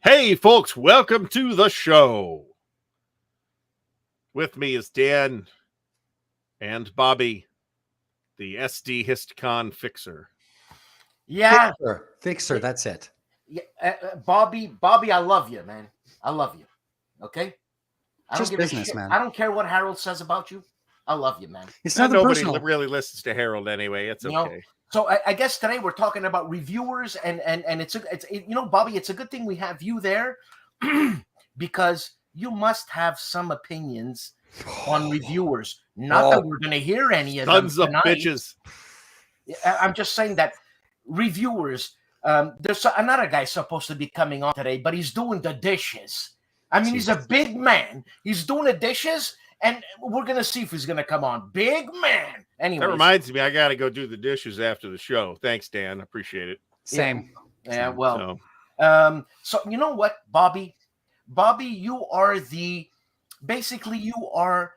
Hey, folks, welcome to the show. With me is Dan and Bobby, the SD Hiscon fixer. Yeah. Fixer, that's it. Yeah, Bobby, I love you, man. I love you. Okay? I Just don't give business, a shit. man. I don't care what Harold says about you. I love you, man. It's not Nobody personal. really listens to Harold anyway. It's You okay. know? So I guess today we're talking about reviewers, and it's you know, Bobby, it's a good thing we have you there because you must have some opinions on reviewers. Not that we're going to hear any of them Tons of tonight. bitches. I'm just saying that reviewers. There's another guy supposed to be coming on today, but he's doing the dishes. I mean, he's a big man. He's doing the dishes, and we're gonna see if he's gonna come on. Big man. Anyway, That reminds me, I got to go do the dishes after the show. Thanks, Dan. I appreciate it. Same. Yeah. Well. So you know what, Bobby? Bobby, you are basically you are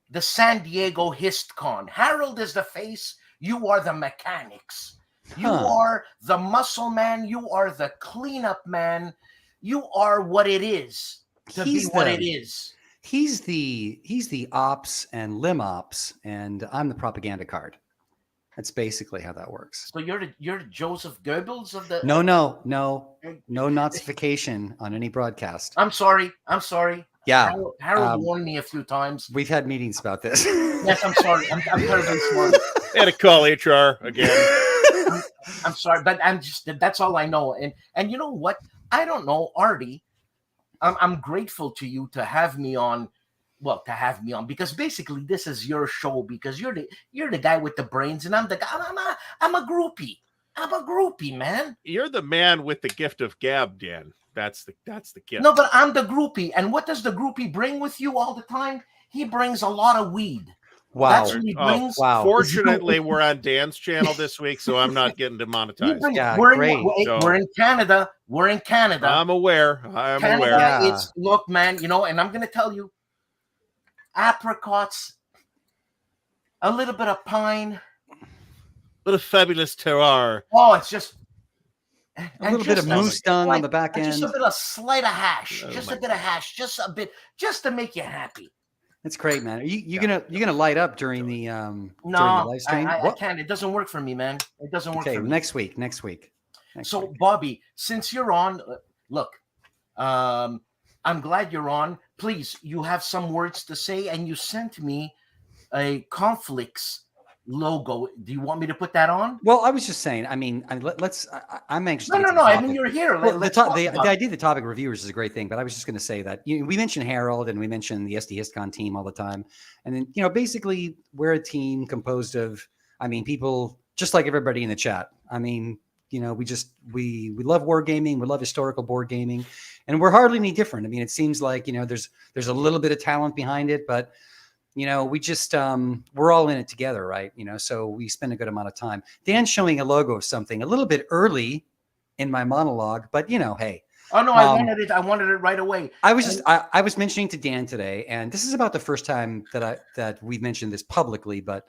the San Diego Hiscon. Harold is the face. You are the mechanics. You are the muscle man. You are the cleanup man. You are what it is to be what it is. He's the ops and lim ops, and I'm the propaganda card. That's basically how that works. So you're Joseph Goebbels of the No Nazification on any broadcast. I'm sorry. Yeah. Harold warned me a few times. We've had meetings about this. Yes, I'm sorry. I'm terribly sorry. Had to call HR again. I'm sorry, but that's all I know. And you know what? I don't know, Artie. I'm grateful to you to have me on. Well, to have me on, because basically this is your show, because you're the guy with the brains, and I'm the guy. I'm a groupie. I'm a groupie, man. You're the man with the gift of gab, Dan. That's the gift. No, but I'm the groupie. And what does the groupie bring with you all the time? He brings a lot of weed. Wow. That's what he brings. Wow. Fortunately, we're on Dan's channel this week, so I'm not getting demonetized. Yeah, we're in Canada. We're in Canada. I'm aware. Canada, Yeah. Look, man, you know, and I'm going to tell you, apricots, a little bit of pine. What a fabulous terroir. Oh, it's just... A little bit of moose dung on the back end. Just a bit of slight of hash. Oh, Just a bit of hash. Just a bit. Just to make you happy. That's great, man. Are you gonna light up during the during the No, live stream? I can't. It doesn't work for me, man. It doesn't work Okay, for me. next week. So, Bobby, since you're on, look, I'm glad you're on. Please, you have some words to say, and you sent me a conflicts logo. Do you want me to put that on? Well, I was just saying. I mean, let's. I'm anxious. No. I mean, you're here. Well, the idea of the topic reviewers is a great thing, but I was just going to say that we mentioned Harold and we mentioned the SD Hiscon team all the time, and then basically we're a team composed of, I mean, people just like everybody in the chat. I mean, we love wargaming, we love historical board gaming, and we're hardly any different. I mean, it seems like there's a little bit of talent behind it, but we just we're all in it together, right? So we spend a good amount of time. Dan's showing a logo of something a little bit early in my monologue, but hey. Oh no, I wanted it right away. I was mentioning to Dan today, and this is about the first time that we've mentioned this publicly, but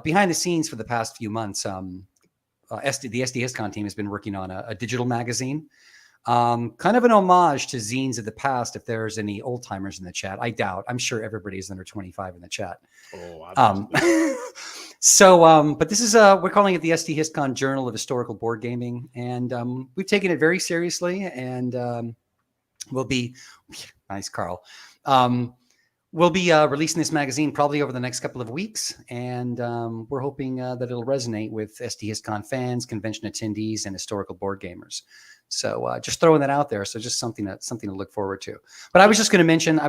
behind the scenes for the past few months, the SD Hiscon team has been working on a digital magazine. Kind of an homage to zines of the past. If there's any old timers in the chat, I doubt. I'm sure everybody is under 25 in the chat. But this is we're calling it the SD Hiscon Journal of Historical Board Gaming, and we've taken it very seriously, and we'll be nice, Carl. We'll be releasing this magazine probably over the next couple of weeks, and we're hoping that it'll resonate with SD Hiscon fans, convention attendees, and historical board gamers. So just throwing that out there. So just something to look forward to. But I was just going to mention,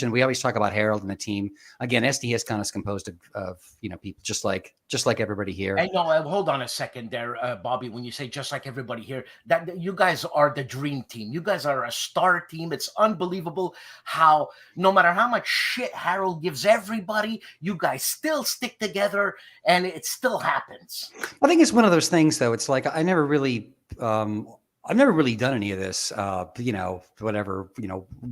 we always talk about Harold and the team. Again, SD Hiscon is composed of people just like everybody here. I know. Hold on a second there, Bobby. When you say just like everybody here, that you guys are the dream team. You guys are a star team. It's unbelievable how no matter how much shit Harold gives everybody, you guys still stick together, and it still happens. I think it's one of those things, though. It's like I've never really done any of this, whatever,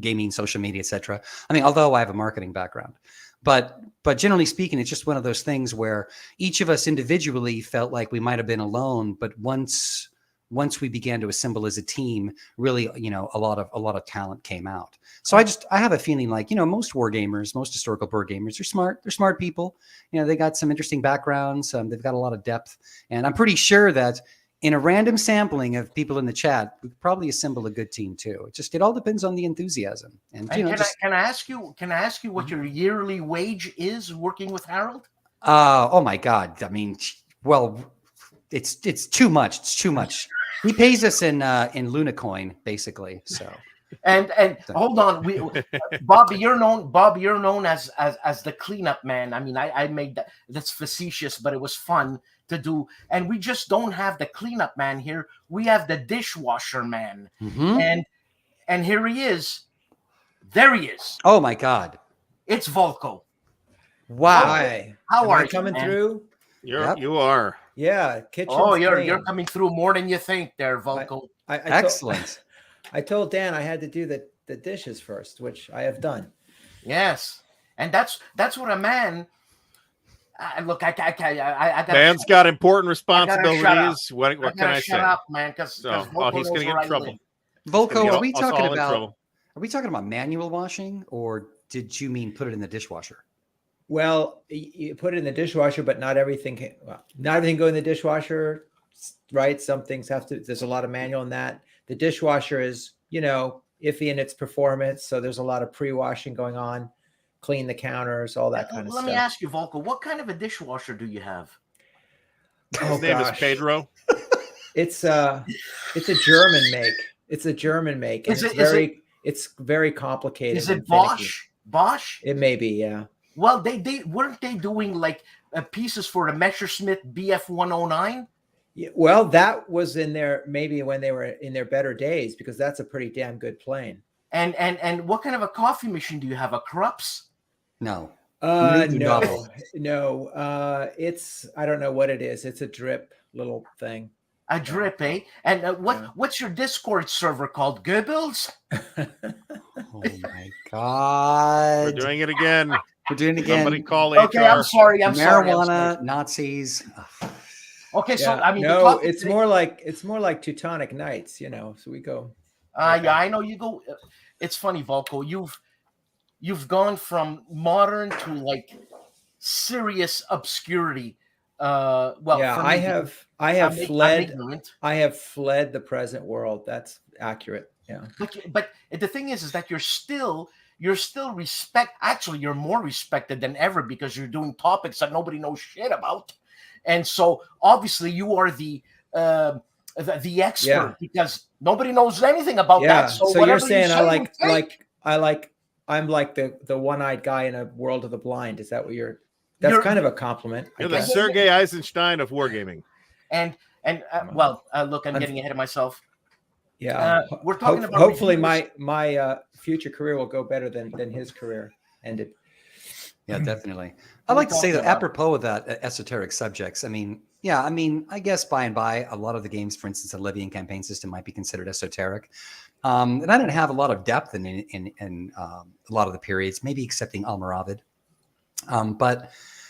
gaming, social media, etc. I mean, although I have a marketing background, but generally speaking, it's just one of those things where each of us individually felt like we might have been alone, but once once we began to assemble as a team, really, a lot of talent came out. So I have a feeling like, most war gamers, most historical board gamers are smart. They're smart people. They got some interesting backgrounds. They've got a lot of depth. And I'm pretty sure that in a random sampling of people in the chat, we could probably assemble a good team too. It all depends on the enthusiasm. And can I ask you what your yearly wage is working with Harold? Oh my God. I mean, well, it's too much. It's too much. He pays us in Luna coin, basically. So. And hold on, Bobby, you're known as the cleanup man. I mean, I made that's facetious, but it was fun to do. And we just don't have the cleanup man here. We have the dishwasher man. Mm-hmm. And here he is. There he is. Oh my God. It's Volko. Wow. Hi. How are you coming man? through? You are. Yeah, kitchen. Oh, you're coming through more than you think there, Volko. Excellent. I told Dan I had to do the dishes first, which I have done. Yes. And that's what a man look, I got Dan's got important responsibilities. What can I say? Shut up, man, because he's going to get in trouble. Volko, are we talking about manual washing, or did you mean put it in the dishwasher? Well, you put it in the dishwasher, but not everything go in the dishwasher, right? Some things there's a lot of manual in that. The dishwasher is, iffy in its performance. So there's a lot of pre-washing going on, clean the counters, all that kind of stuff. Let me ask you, Volko, what kind of a dishwasher do you have? His name is Pedro. It's a German make. It's a German make. It's very complicated. Is it Bosch? Bosch? It may be, yeah. Well, they weren't they doing like pieces for the Messerschmitt BF 109? Yeah, well, that was in there maybe when they were in their better days, because that's a pretty damn good plane. And what kind of a coffee machine do you have? A Krups? No. No. It's I don't know what it is. It's a drip little thing. A drip, eh? And what's your Discord server called? Goebbels? Oh my God! We're doing it again. We're doing it again. Somebody call Okay, HR. I'm sorry. Marijuana, Nazis. Okay, so Yeah. I mean, no, it's more like Teutonic Knights, So we go. Yeah, I know you go. It's funny, Volko. You've gone from modern to like serious obscurity. I have fled the present world. That's accurate. Yeah. But the thing is that you're still actually you're more respected than ever because you're doing topics that nobody knows shit about. And so obviously you are the expert because nobody knows anything about that. So you're saying I'm like the one-eyed guy in a world of the blind. Is that what that's kind of a compliment. You're the Sergei Eisenstein of wargaming. And look, I'm getting ahead of myself. Yeah. We're talking about hopefully my future career will go better than his career ended. Yeah, definitely. I'd like to say that apropos of that esoteric subjects, I guess by and by, a lot of the games, for instance, the Levian campaign system might be considered esoteric. And I didn't have a lot of depth in a lot of the periods, maybe excepting Almoravid. But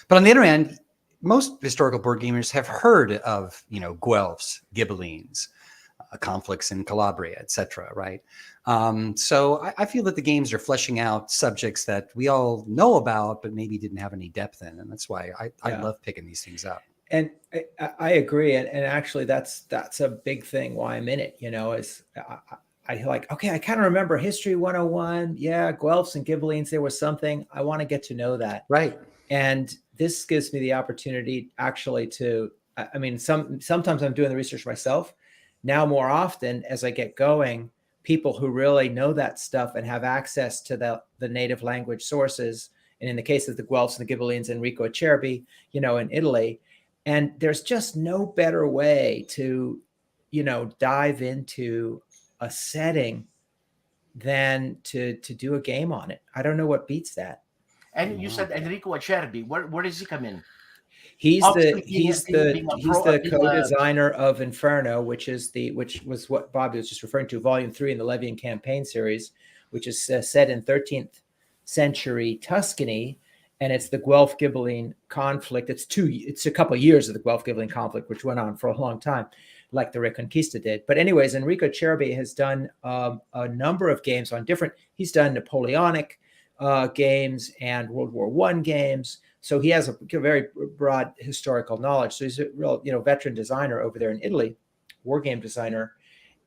on the other hand, most historical board gamers have heard of, Guelphs, Ghibellines, conflicts in Calabria, etc. Right? So I feel that the games are fleshing out subjects that we all know about, but maybe didn't have any depth in, and that's why I love picking these things up. And I agree, and actually that's a big thing why I'm in it. Is I I kind of remember History 101. Yeah, Guelphs and Ghibellines. There was something I want to get to know that. Right. And this gives me the opportunity actually to. Sometimes I'm doing the research myself. Now, more often, as I get going, people who really know that stuff and have access to the native language sources, and in the case of the Guelphs and the Ghibellines, Enrico Acerbi, in Italy, and there's just no better way to, dive into a setting than to do a game on it. I don't know what beats that. And you said Enrico Acerbi. Where does he come in? He's the co-designer of Inferno, which was what Bobby was just referring to, Volume 3 in the Levian campaign series, which is set in 13th century Tuscany, and it's the Guelph-Ghibelline conflict. It's a couple of years of the Guelph-Ghibelline conflict, which went on for a long time. like the Reconquista did. But anyways, Enrico Cervi has done a number of games on different. He's done Napoleonic games and World War I games. So he has a very broad historical knowledge. So he's a real, veteran designer over there in Italy, war game designer.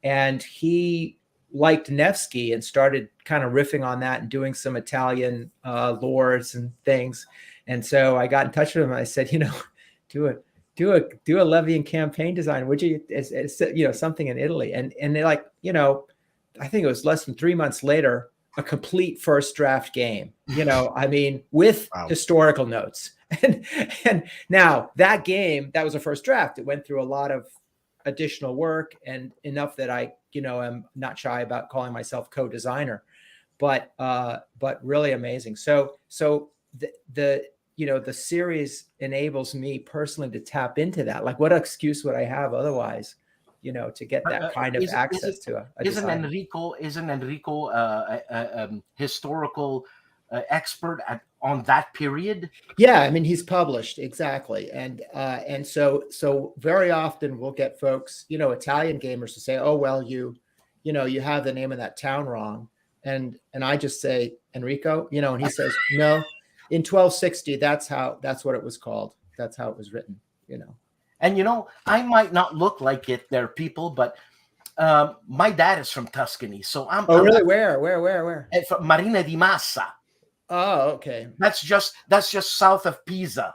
And he liked Nevsky and started kind of riffing on that and doing some Italian lores and things. And so I got in touch with him and I said, do a Levian campaign design, would you? As something in Italy. And they're like, I think it was less than 3 months later, a complete first draft game, with historical notes. And now that game, that was a first draft. It went through a lot of additional work and enough that I, am not shy about calling myself co-designer, but really amazing. So the series enables me personally to tap into that. Like, what excuse would I have otherwise? To get that kind of access to a isn't designer. Enrico historical expert on that period? Yeah, I mean, he's published exactly, and so very often we'll get folks, Italian gamers to say, "Oh well, you have the name of that town wrong," and I just say, "Enrico," and he says, "No, in 1260, that's what it was called. That's how it was written," And I might not look like it there, people, but my dad is from Tuscany, so I'm. Oh, really? Where? From Marina di Massa. Oh, okay. That's just south of Pisa.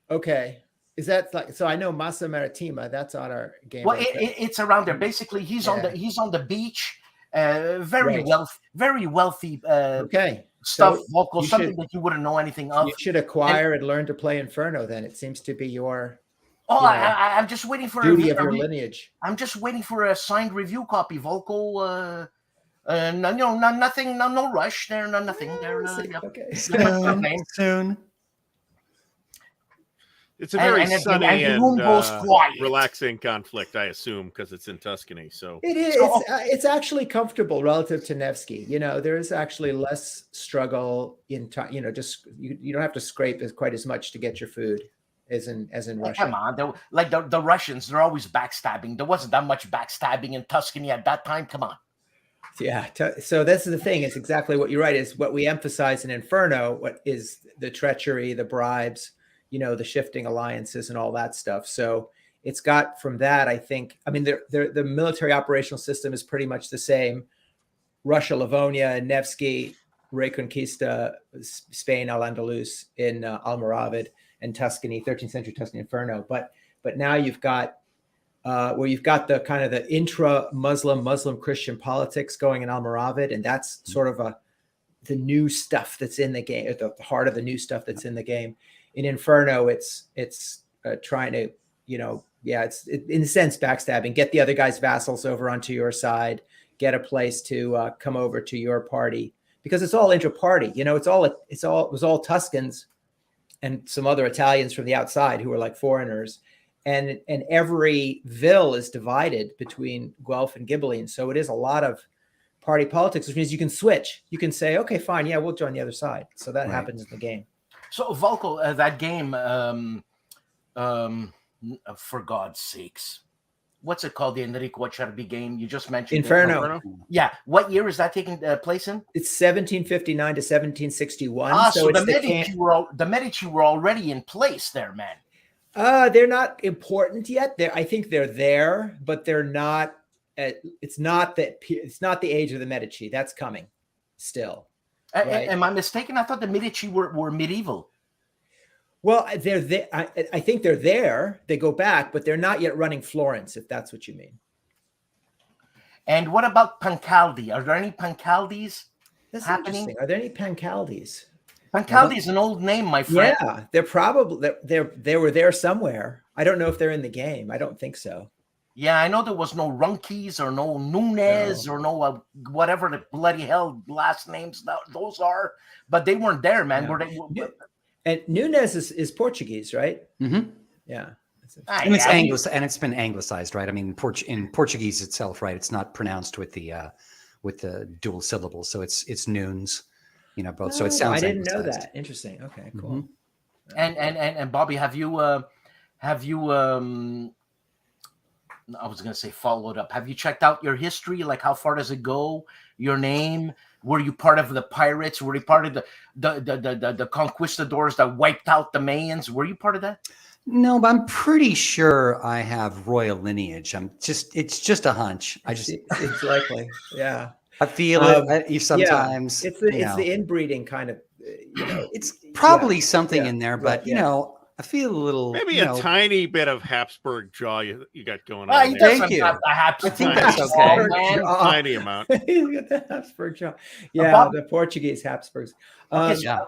Okay. Is that like, so? I know Massa Marittima. That's on our game. Well, it's around there. Basically, he's on the beach. Very wealthy. Okay. Stuff, So local, something that you wouldn't know anything of. You should acquire and learn to play Inferno. Then it seems to be your. Oh, I'm just waiting for duty of your lineage. I'm just waiting for a signed review copy, Volko. Nothing, no rush. There, nothing. There, okay. Soon. It's a very sunny and quiet. relaxing conflict, I assume, because it's in Tuscany. So it is. It's actually comfortable relative to Nevsky. There is actually less struggle in just you don't have to scrape quite as much to get your food as in Russia. Come on, the Russians, they're always backstabbing. There wasn't that much backstabbing in Tuscany at that time. Come on. Yeah. So this is the thing. It's exactly what you're right. Is what we emphasize in Inferno. What is the treachery, the bribes, the shifting alliances and all that stuff. So it's got from that, I think, I mean, the military operational system is pretty much the same. Russia, Livonia, and Nevsky, Reconquista, Spain, Al-Andalus in Almoravid, and Tuscany, 13th century Tuscany Inferno. But now you've got where you've got the kind of the Muslim Christian politics going in Almoravid, and that's sort of the new stuff that's in the game, at the heart of the new stuff that's in the game. In Inferno, it's trying to, it's in a sense backstabbing, get the other guy's vassals over onto your side, get a place to come over to your party, because it's all intra-party. It was all Tuscans and some other Italians from the outside who were like foreigners, and every ville is divided between Guelph and Ghibelline. So it is a lot of party politics, which means you can switch. You can say, okay, fine, yeah, we'll join the other side. So that happens in the game. So Volko, that game, for God's sakes, what's it called? The Enrico Cervi game you just mentioned. Inferno. Yeah. What year is that taking place in? It's 1759 to 1761. So the Medici were already in place there, man. They're not important yet. I think they're there, but they're not. It's not the age of the Medici. That's coming still. Right? Am I mistaken? I thought the Medici were medieval. Well, they're there. I think they're there. They go back, but they're not yet running Florence, if that's what you mean. And what about Pancaldi? Are there any Pancaldis happening? Are there any Pancaldis? Pancaldi is an old name, my friend. Yeah, they're probably they were there somewhere. I don't know if they're in the game. I don't think so. Yeah, I know there was no Runkis or no Nunez or no whatever the bloody hell last names those are, but they weren't there, man. Yeah. Were they? And Nunez is Portuguese, right? Mm-hmm. Yeah. And it's been anglicized, right? I mean, in Portuguese itself, right? It's not pronounced with the dual syllables, so it's Nunes, both. So it sounds. I didn't know that. Interesting. Okay, cool. Mm-hmm. And Bobby, have you I was going to say followed up. Have you checked out your history? Like, how far does it go? Your name? Were you part of the pirates? Were you part of the conquistadors that wiped out the Mayans? Were you part of that? No, but I'm pretty sure I have royal lineage. It's just a hunch. It's likely. Yeah. I feel it. Sometimes it's the inbreeding kind of, it's probably something in there, but I feel a little, maybe a tiny bit of Habsburg jaw you got going on. Thank you. I think that's okay. Tiny amount. He's got the Habsburg jaw. Yeah, the Portuguese Habsburgs. Jeff,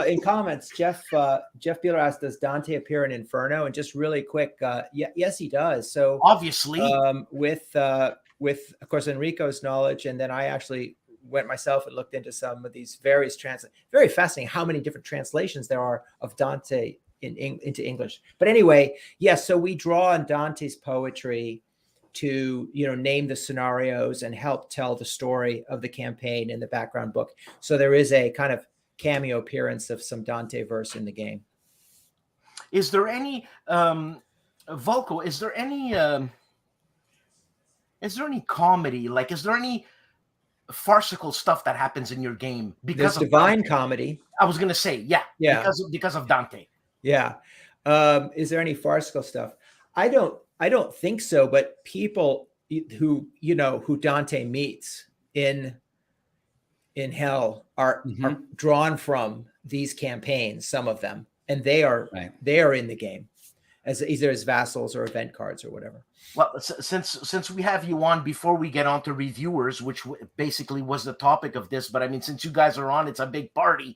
in comments, Jeff Beeler asked, does Dante appear in Inferno? And just really quick, yes, he does. So obviously, with of course Enrico's knowledge, and then I actually went myself and looked into some of these various very fascinating how many different translations there are of Dante into English. But anyway, yes, so we draw on Dante's poetry to name the scenarios and help tell the story of the campaign in the background book. So there is a kind of cameo appearance of some Dante verse in the game. Is there any Volko, is there any comedy? Like, is there any farcical stuff that happens in your game because there's divine comedy? I was gonna say, because of Dante. Yeah. Is there any farcical stuff? I don't think so, but people who Dante meets in hell are drawn from these campaigns, some of them, and they are in the game as either as vassals or event cards or whatever. Well, since we have you on, before we get on to reviewers, which basically was the topic of this, but I mean, since you guys are on, it's a big party.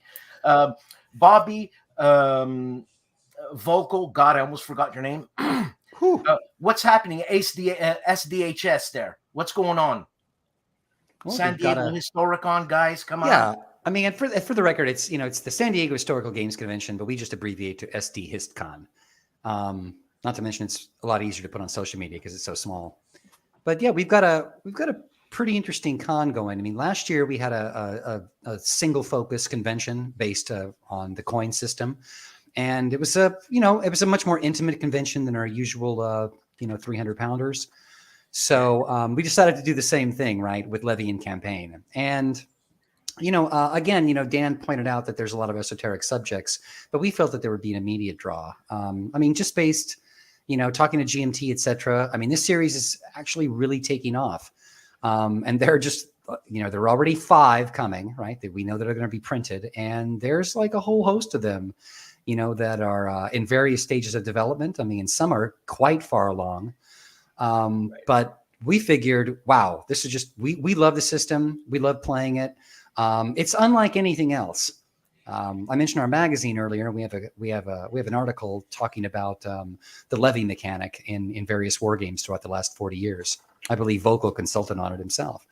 Bobby, Volko, God, I almost forgot your name. What's happening? SDHS there. What's going on? Well, San Diego Historicon, guys, come on. Yeah, I mean, and for the record, it's the San Diego Historical Games Convention, but we just abbreviate to SD HistCon. Not to mention it's a lot easier to put on social media because it's so small. But yeah, we've got a pretty interesting con going. I mean, last year we had a single focus convention based on the coin system, and it was a much more intimate convention than our usual 300 pounders. So we decided to do the same thing, right, with Levy and Campaign. And again, Dan pointed out that there's a lot of esoteric subjects, but we felt that there would be an immediate draw. I mean, just based, talking to GMT, etc. I mean, this series is actually really taking off. And there are just, there are already 5 coming, right, that we know that are going to be printed. And there's like a whole host of them, that are in various stages of development. I mean, some are quite far along. But we figured, wow, this is just, we love the system. We love playing it. It's unlike anything else. I mentioned our magazine earlier. We have an article talking about the levy mechanic in various war games throughout the last 40 years. I believe Volko consulted on it himself.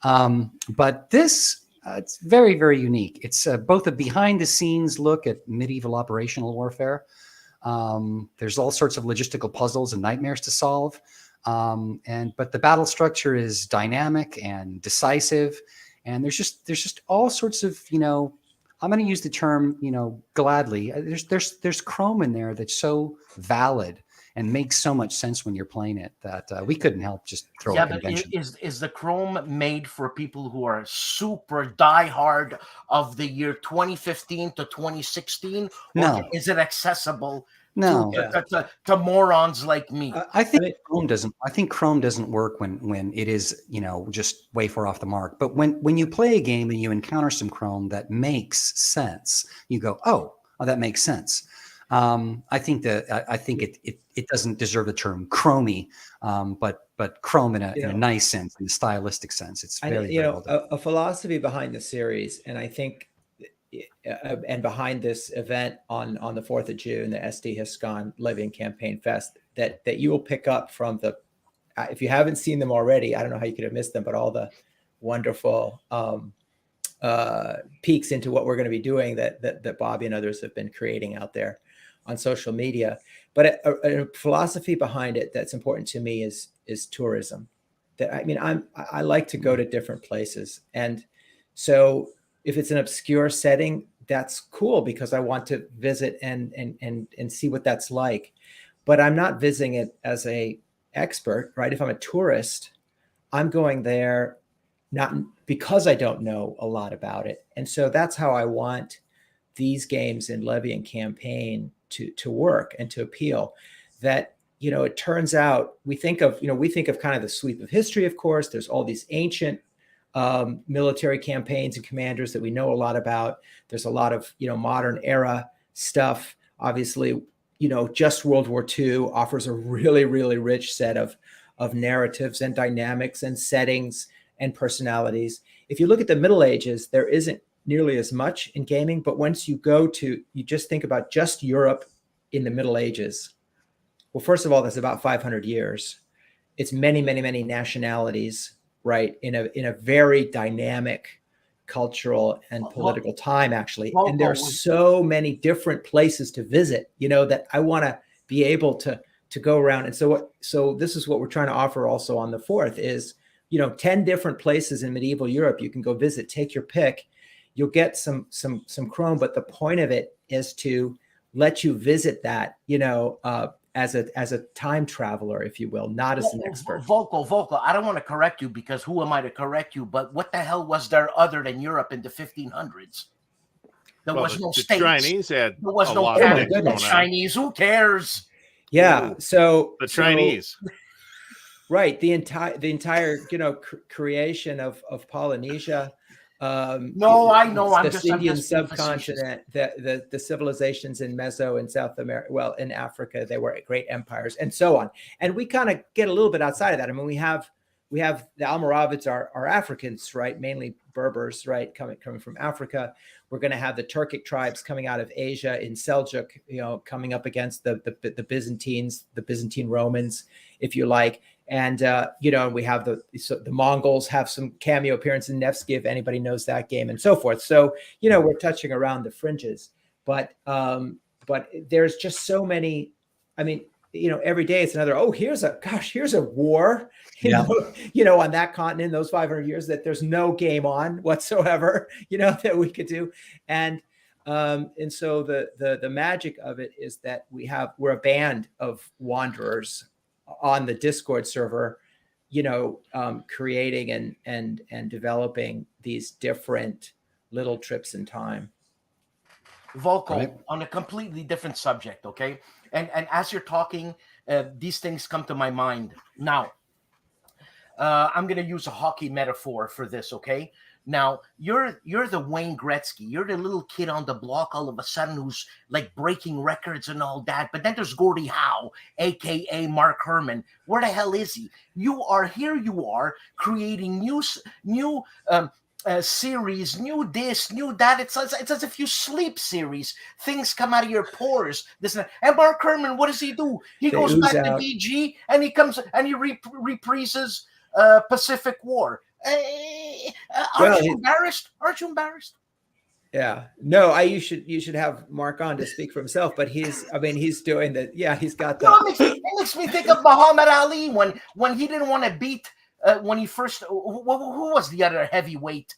But this it's very, very unique. It's both a behind the scenes look at medieval operational warfare. There's all sorts of logistical puzzles and nightmares to solve. But the battle structure is dynamic and decisive. And there's just all sorts of, I'm going to use the term, gladly. There's chrome in there that's so valid and makes so much sense when you're playing it that we couldn't help just throw a convention. But is the chrome made for people who are super diehard of the year 2015 to 2016? No. Or is it accessible? No, to morons like me. I think Chrome doesn't work when it is, just way far off the mark. But when you play a game and you encounter some Chrome that makes sense, you go, oh, that makes sense. I think it doesn't deserve the term chromey, but Chrome in a nice sense, in a stylistic sense. It's very well done. A philosophy behind the series, and I think. And behind this event on the 4th of June, the SD Hiscon Living Campaign Fest, that you will pick up from if you haven't seen them already, I don't know how you could have missed them, but all the wonderful peeks into what we're going to be doing that Bobby and others have been creating out there on social media. But a philosophy behind it that's important to me is tourism. I like to go to different places, and so. If it's an obscure setting, that's cool because I want to visit and see what that's like. but I'm not visiting it as a expert, right? If I'm a tourist, I'm going there not because I don't know a lot about it. And so that's how I want these games in Levy and Campaign to work and to appeal. That, you know, it turns out we think of kind of the sweep of history, of course. There's all these ancient military campaigns and commanders that we know a lot about. There's a lot of, you know, modern era stuff. Obviously, you know, just World War II offers a really, really rich set of narratives and dynamics and settings and personalities. If you look at the Middle Ages, there isn't nearly as much in gaming, but once you just think about just Europe in the Middle Ages, well, first of all, that's about 500 years. It's many, many, many nationalities, right? In a very dynamic cultural and political time, actually. And there are so many different places to visit, you know, that I want to be able to go around. And so this is what we're trying to offer also on the 4th is, you know, 10 different places in medieval Europe you can go visit, take your pick. You'll get some chrome, but the point of it is to let you visit that, you know, as a time traveler, if you will, not as an expert. Vocal. I don't want to correct you because who am I to correct you? But what the hell was there other than Europe in the 1500s? There was no states. Chinese had there was a no lot Canada. of No Chinese. Who cares? Yeah. So the Chinese. Right. The entire, you know, creation of Polynesia. No, I know. I'm just Indian subcontinent, the civilizations in Meso and South America, well, in Africa, they were great empires, and so on. And we kind of get a little bit outside of that. I mean, we have the Almoravids are Africans, right? Mainly Berbers, right? Coming from Africa. We're going to have the Turkic tribes coming out of Asia in Seljuk, you know, coming up against the Byzantines, the Byzantine Romans, if you like. And, you know, we have the Mongols have some cameo appearance in Nevsky, if anybody knows that game, and so forth. So, you know, we're touching around the fringes, but there's just so many. I mean, you know, every day it's another, here's a war, you know, on that continent, those 500 years that there's no game on whatsoever, you know, that we could do. And so the magic of it is that we're a band of wanderers on the Discord server, you know, creating and developing these different little trips in time. Vocal, right. On a completely different subject, okay? And as you're talking, these things come to my mind. Now, I'm going to use a hockey metaphor for this, okay? Now, you're the Wayne Gretzky. You're the little kid on the block all of a sudden who's like breaking records and all that. But then there's Gordie Howe, a.k.a. Mark Herman. Where the hell is he? You are creating new series, new this, new that. It's as if you sleep series. Things come out of your pores. This and Mark Herman, what does he do? He goes back to VG and he comes and he reprises Pacific War. Aren't you embarrassed? Aren't you embarrassed? Yeah, no. You should have Mark on to speak for himself. But he's doing that. Yeah, he's got that. It makes me think of Muhammad Ali when he didn't want to beat when he first. Who was the other heavyweight?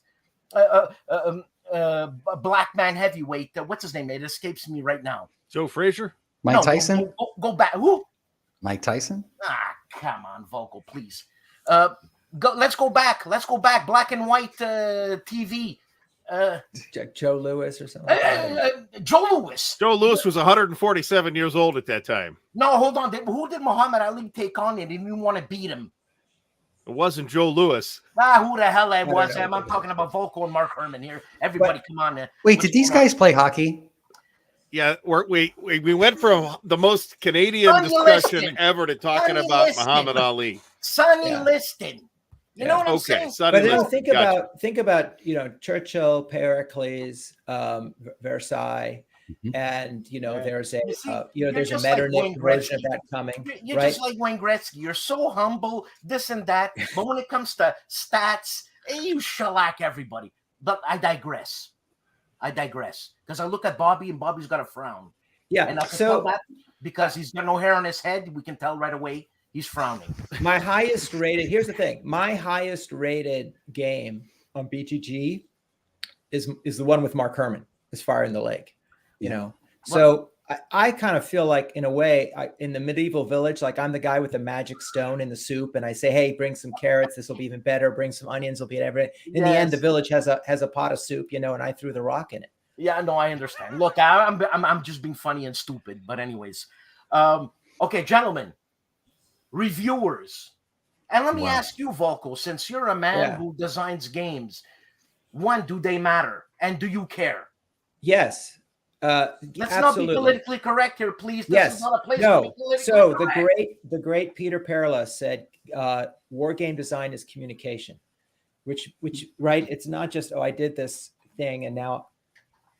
Black man heavyweight. What's his name? It escapes me right now. Joe Frazier. Mike Tyson. Go back. Who? Mike Tyson. Come on, Vocal, please. Let's go back. Black and white TV. Joe Louis or something. Joe Louis. Joe Louis was 147 years old at that time. No, hold on. Who did Muhammad Ali take on and he didn't want to beat him? It wasn't Joe Louis. Who the hell that was? I'm talking about Vocal and Mark Herman here. Everybody, come on. Wait, did these guys play hockey? Yeah, we went from the most Canadian discussion ever to talking about Muhammad Ali. Sonny Liston. You know what I'm saying? But then think about, you know, Churchill, Pericles, Versailles, and, you know, there's a there's a Metternich version of that coming. You're just like Wayne Gretzky. You're so humble, this and that. But when it comes to stats, you shellac everybody. But I digress. Because I look at Bobby and Bobby's got a frown. Yeah. And I can tell that because he's got no hair on his head. We can tell right away. He's frowning. Here's the thing. My highest rated game on BGG is the one with Mark Herman, is Fire in the Lake. You know, so I kind of feel like, in a way, in the medieval village, like I'm the guy with the magic stone in the soup, and I say, "Hey, bring some carrots. This will be even better. Bring some onions. Will be everything." In the end, the village has a pot of soup, and I threw the rock in it. Yeah, no, I understand. Look, I'm just being funny and stupid, but anyways, okay, gentlemen, reviewers, and let me ask you, Volko, since you're a man who designs games, one, do they matter, and do you care? Yes. Let's not be politically correct here, please. This is not a place to be politically so correct. the great Peter Perla said, war game design is communication, which right, it's not just, I did this thing and now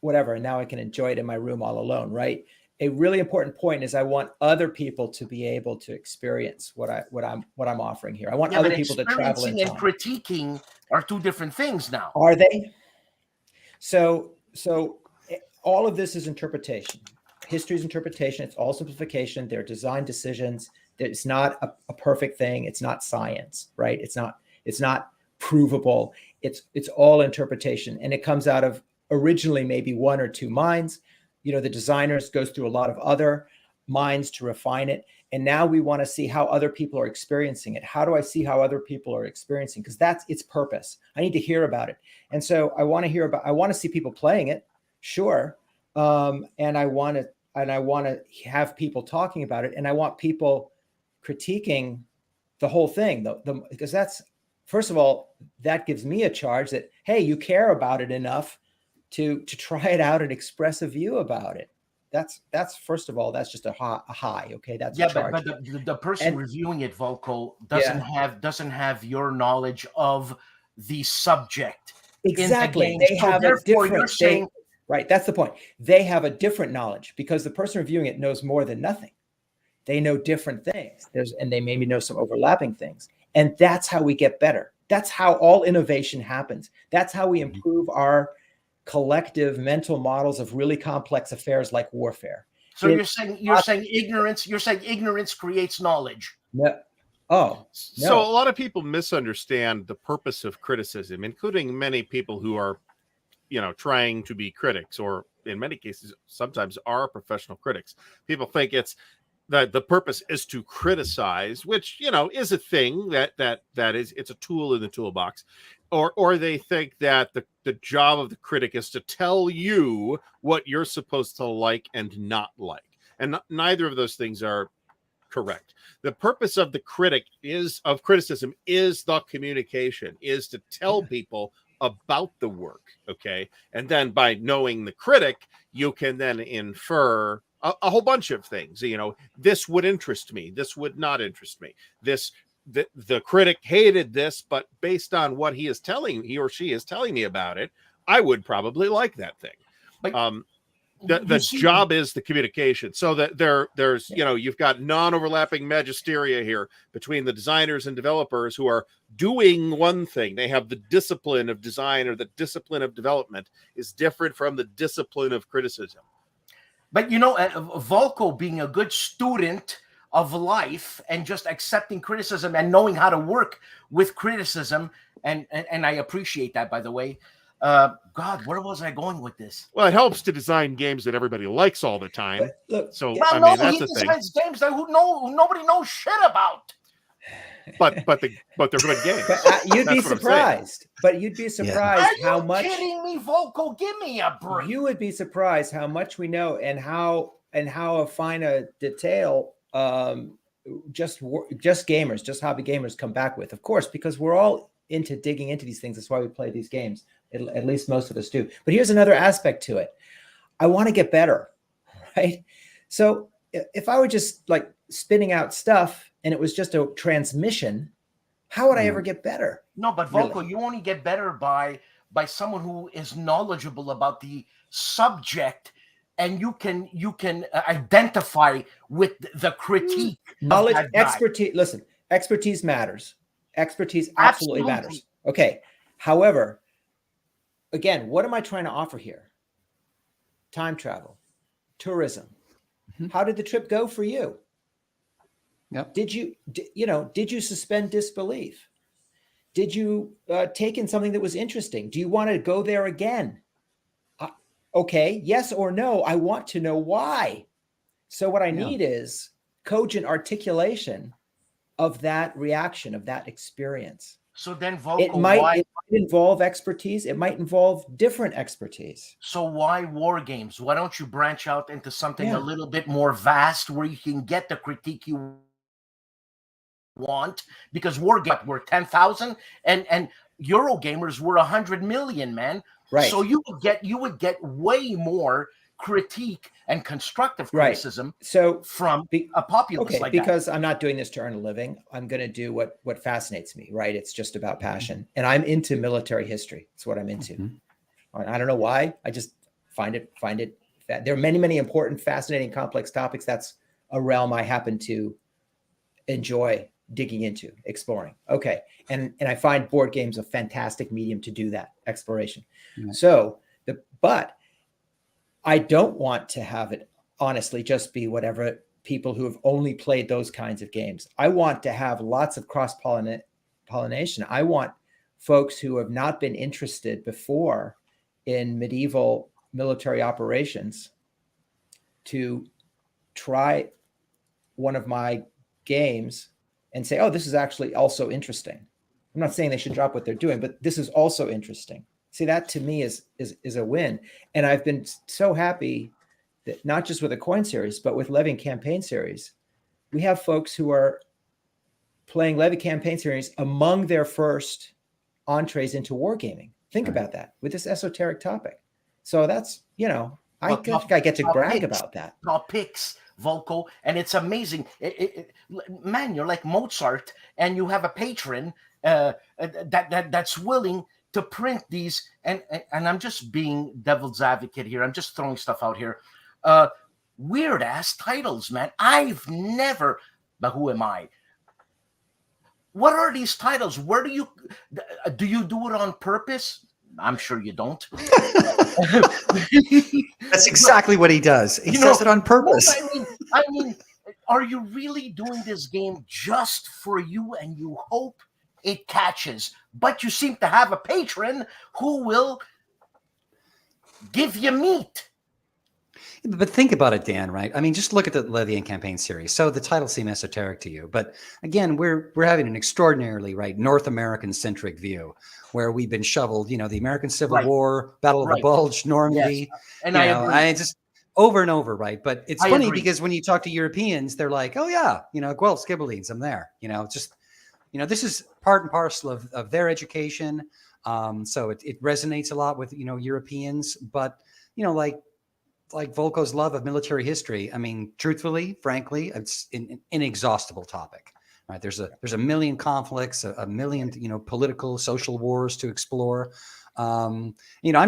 whatever, and now I can enjoy it in my room all alone, right? A really important point is I want other people to be able to experience what I'm offering here. I want other people to travel in time. And critiquing are two different things now. Are they? So all of this is interpretation. History is interpretation. It's all simplification. They're design decisions. It's not a perfect thing. It's not science, right? It's not provable. It's all interpretation, and it comes out of originally maybe one or two minds. The designers goes through a lot of other minds to refine it, and now we want to see how other people are experiencing it. How do I see how other people are experiencing? Because that's its purpose. I need to hear about it, and so I want to see people playing it. Sure. And I want to have people talking about it, and I want people critiquing the whole thing, because that's, first of all, that gives me a charge that, hey, you care about it enough to try it out and express a view about it. That's first of all, that's just a high. Okay, that's a charge. But the person reviewing it, Volko, doesn't have your knowledge of the subject. Exactly. They have a different. Right. That's the point. They have a different knowledge because the person reviewing it knows more than nothing. They know different things. And they maybe know some overlapping things. And that's how we get better. That's how all innovation happens. That's how we improve our collective mental models of really complex affairs like warfare. So you're saying ignorance creates knowledge. No. Oh, no. So a lot of people misunderstand the purpose of criticism, including many people who are trying to be critics, or in many cases, sometimes are professional critics. People think it's that the purpose is to criticize, which, is a thing that is, it's a tool in the toolbox, or they think that the job of the critic is to tell you what you're supposed to like and not like. And neither of those things are correct. The purpose of the criticism is the communication, is to tell people about the work, okay? And then by knowing the critic, you can then infer a whole bunch of things. This would interest me, this would not interest me. The critic hated this, but based on what he or she is telling me about it, I would probably like that thing. But the job is the communication, so that there's you've got non-overlapping magisteria here between the designers and developers who are doing one thing. They have the discipline of design, or the discipline of development is different from the discipline of criticism. But Volko, being a good student of life and just accepting criticism and knowing how to work with criticism, and I appreciate that, by the way. God, where was I going with this? Well, it helps to design games that everybody likes all the time. Look, so he designs games that nobody knows shit about. But they're good games. You'd be surprised. But you'd be surprised how much. Are you kidding me, Volko? Give me a break. You would be surprised how much we know, and how fine a detail just gamers, just hobby gamers come back with. Of course, because we're all into digging into these things. That's why we play these games. At least most of us do. But here's another aspect to it. I want to get better, right? So if I were just like spinning out stuff and it was just a transmission, how would I ever get better? No, but Volko, you only get better by someone who is knowledgeable about the subject, and you can identify with the critique. Knowledge, expertise. Listen, expertise matters. Expertise absolutely matters. Okay. However, again, what am I trying to offer here? Time travel, tourism. How did the trip go for you? Yep. Did you suspend disbelief? Did you take in something that was interesting? Do you want to go there again? Okay, yes or no. I want to know why. So what I Yeah. need is cogent articulation of that reaction, of that experience. So then, It Volko, might, why? it might involve expertise. It might involve different expertise. So why war games? Why don't you branch out into something Yeah. a little bit more vast where you can get the critique you want? Because war games were 10,000 and Eurogamers were 100 million, man. Right. So you would get way more critique and constructive Right. criticism So from be- a populace okay, like that. because I'm not doing this to earn a living. I'm going to do what fascinates me, right? It's just about passion. And I'm into military history. It's what I'm into. Mhm. I don't know why. I just find it there are many, many important, fascinating, complex topics. That's a realm I happen to enjoy digging into, exploring. Okay. And I find board games a fantastic medium to do that exploration. Yeah. So but I don't want to have it honestly just be whatever people who have only played those kinds of games. I want to have lots of cross-pollination. I want folks who have not been interested before in medieval military operations to try one of my games and say, oh, this is actually also interesting. I'm not saying they should drop what they're doing, but this is also interesting. See, that to me is a win. And I've been so happy that not just with the coin series, but with Levy and Campaign series, we have folks who are playing Levy Campaign series among their first entrees into wargaming. Think about that with this esoteric topic. So that's, I think I get to brag about that. Top picks, Volko, and it's amazing. Man, you're like Mozart, and you have a patron that's willing to print these, and I'm just being devil's advocate here. I'm just throwing stuff out here. Weird ass titles, man. I've never, but who am I? What are these titles? Where do you do it on purpose? I'm sure you don't. That's exactly what he does. He does it on purpose. I mean, are you really doing this game just for you and you hope it catches? But you seem to have a patron who will give you meat. But think about it, Dan, right? I mean, just look at the Levy and Campaign series. So the titles seem esoteric to you. But again, we're having an extraordinarily, North American-centric view where we've been shoveled, the American Civil War, Battle of the Bulge, Normandy. Yes. And I just over and over, right? But it's funny agree. because when you talk to Europeans, they're like, oh, yeah, Guelphs, Ghibellines, I'm there. This is part and parcel of their education. So it resonates a lot with, Europeans. But, like Volko's love of military history. I mean, truthfully, frankly, it's an inexhaustible topic, right? There's a million conflicts, a million, political, social wars to explore. I'm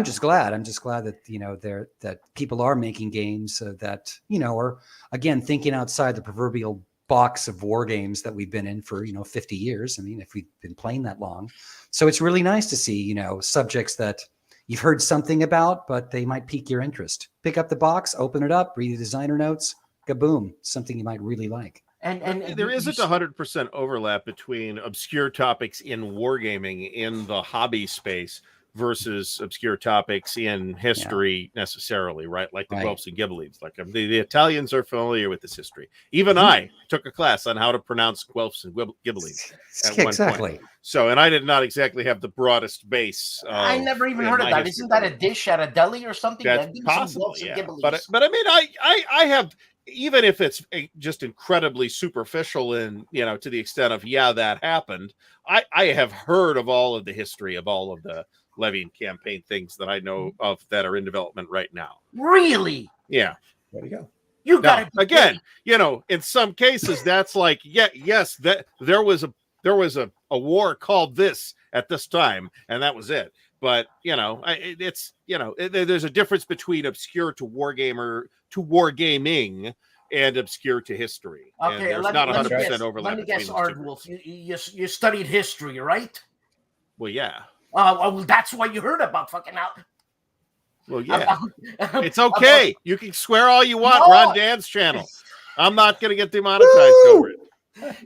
just glad that, that people are making games that, are again, thinking outside the proverbial box of war games that we've been in for, 50 years. I mean, if we've been playing that long. So it's really nice to see, subjects that you've heard something about, but they might pique your interest. Pick up the box, open it up, read the designer notes, kaboom, something you might really like. And there isn't 100% overlap between obscure topics in wargaming in the hobby space versus obscure topics in history necessarily, right? Like the Guelphs and Ghibellines. Like the Italians are familiar with this history. Even I took a class on how to pronounce Guelphs and Ghibellines at one point. So, and I did not exactly have the broadest base. I never even heard of that. Isn't that a dish at a deli or something? That's possible, yeah. But I mean, I have, even if it's just incredibly superficial and, to the extent of, that happened, I have heard of all of the history of all of the Levy and Campaign things that I know of that are in development right now. Really? Yeah. There you go. You got it again. In some cases, that's like, yes, that there was a war called this at this time, and that was it. But there's a difference between obscure to wargamer to wargaming and obscure to history. Okay, and there's not 100% overlap. Let me guess, ARDWULF. You studied history, right? Well, yeah. Well, that's why you heard about fucking out. Well, yeah. It's okay. You can swear all you want. We're on Dan's channel. I'm not going to get demonetized over it.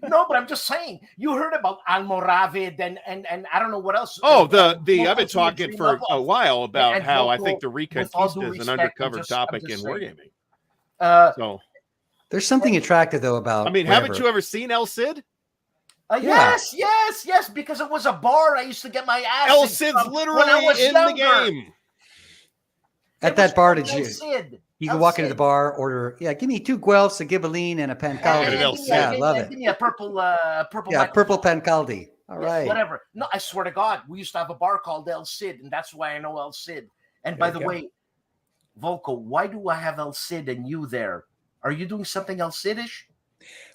No, but I'm just saying. You heard about Almoravid and I don't know what else. Oh, I've been talking for a while about how I think the Reconquista is an undercovered topic in wargaming. There's something attractive though about. I mean, haven't you ever seen El Cid? Yeah. Yes, because it was a bar I used to get my ass El in Cid's from literally when I was in younger. the game. At It that was bar? called Did El you? Cid. You El can walk into the Cid. bar, order. Yeah, give me 2 Guelphs, a Ghibelline, and a Pancaldi. El Give me Cid. Yeah, love it. Give me a purple Yeah, purple microphone. Pancaldi. All Yeah, right. whatever. No, I swear to God, we used to have a bar called El Cid, and that's why I know El Cid. And by There the you go. way, Volko, why do I have El Cid and you there? Are you doing something El Cidish?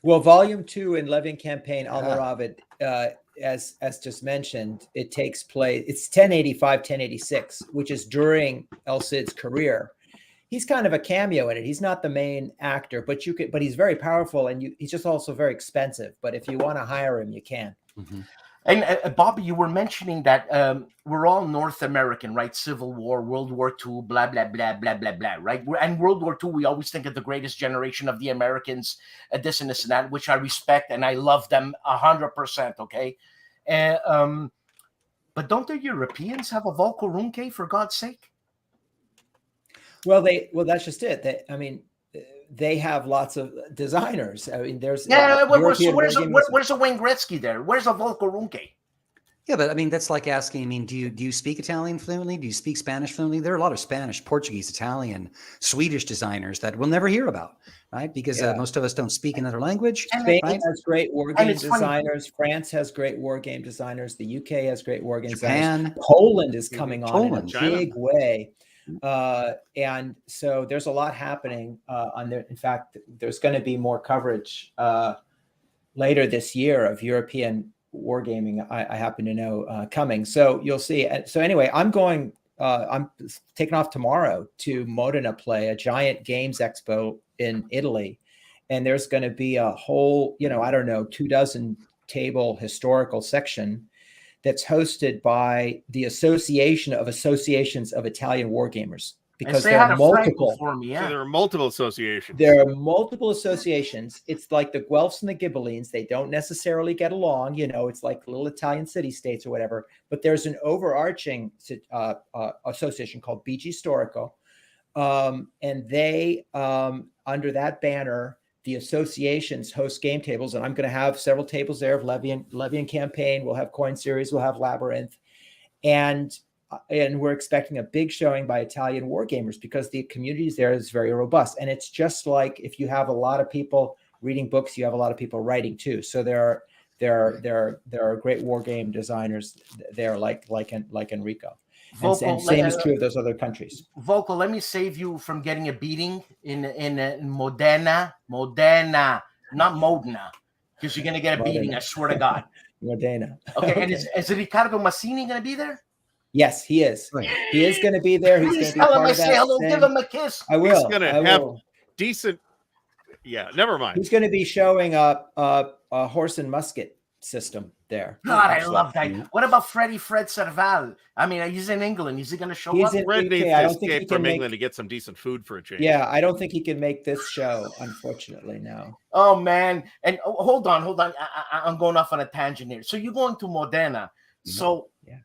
Well, Volume 2 in Levian Campaign Yeah. Almoravid, as just mentioned, it takes place. It's 1085, 1086, which is during El Cid's career. He's kind of a cameo in it. He's not the main actor, but you could. But he's very powerful, and he's just also very expensive. But if you want to hire him, you can. Mhm. And Bobby, you were mentioning that we're all North American, right? Civil War, World War II, blah, blah, blah, blah, blah, blah, right? And World War II, we always think of the greatest generation of the Americans, this and this and that, which I respect, and I love them 100%, okay? But don't the Europeans have a Volko Runke, for God's sake? Well, that's just it. They have lots of designers. I mean, there's Yeah, European where's wargaming a Wayne Gretzky there? Where's a Volko Runke? Yeah, but I mean, that's like asking. I mean, do you speak Italian fluently? Do you speak Spanish fluently? There are a lot of Spanish, Portuguese, Italian, Swedish designers that we'll never hear about, right? Because most of us don't speak another language. Spain right? has great war And game it's funny. designers. France has great war game designers. The UK has great war game designers. Japan. Poland is coming on in a Poland. China. big way. And so there's a lot happening on there. In fact, there's going to be more coverage later this year of European wargaming. I happen to know coming. So you'll see. So anyway, I'm taking off tomorrow to Modena Play, a giant games expo in Italy. And there's going to be a whole, 24 table historical section that's hosted by the Association of Associations of Italian Wargamers, because they there had are a Franco multiple. for me, So yeah. there are multiple associations. There are multiple associations. It's like the Guelphs and the Ghibellines. They don't necessarily get along. It's like little Italian city-states or whatever. But there's an overarching association called BG Storico. And they, under that banner, the associations host game tables. And I'm going to have several tables there of Levian Campaign. We'll have Coin Series. We'll have Labyrinth. And we're expecting a big showing by Italian wargamers, because the communities there is very robust. And it's just like, if you have a lot of people reading books, you have a lot of people writing too. So there are great war game designers there, like Enrico. And same is true of those other countries. Volko, let me save you from getting a beating in Modena, not Modena, because you're going to get a beating, I swear to God. Modena. Okay, and is Riccardo Massini going to be there? Yes, he is. He is going to be there. He's going Please to be tell him part I of say that hello, thing. give him a kiss. I will. He's going to have decent. Yeah, never mind. He's going to be showing up a horse and musket system there. God, actually. I love that. What about Fred Serval? I mean, he's in England. Is he going to show He's up? in Fred UK. needs I to don't think he escape can from make- England to get some decent food for a change. Yeah, I don't think he can make this show, unfortunately. No. Oh, man. And hold on. I'm going off on a tangent here. So you're going to Modena. So Yeah.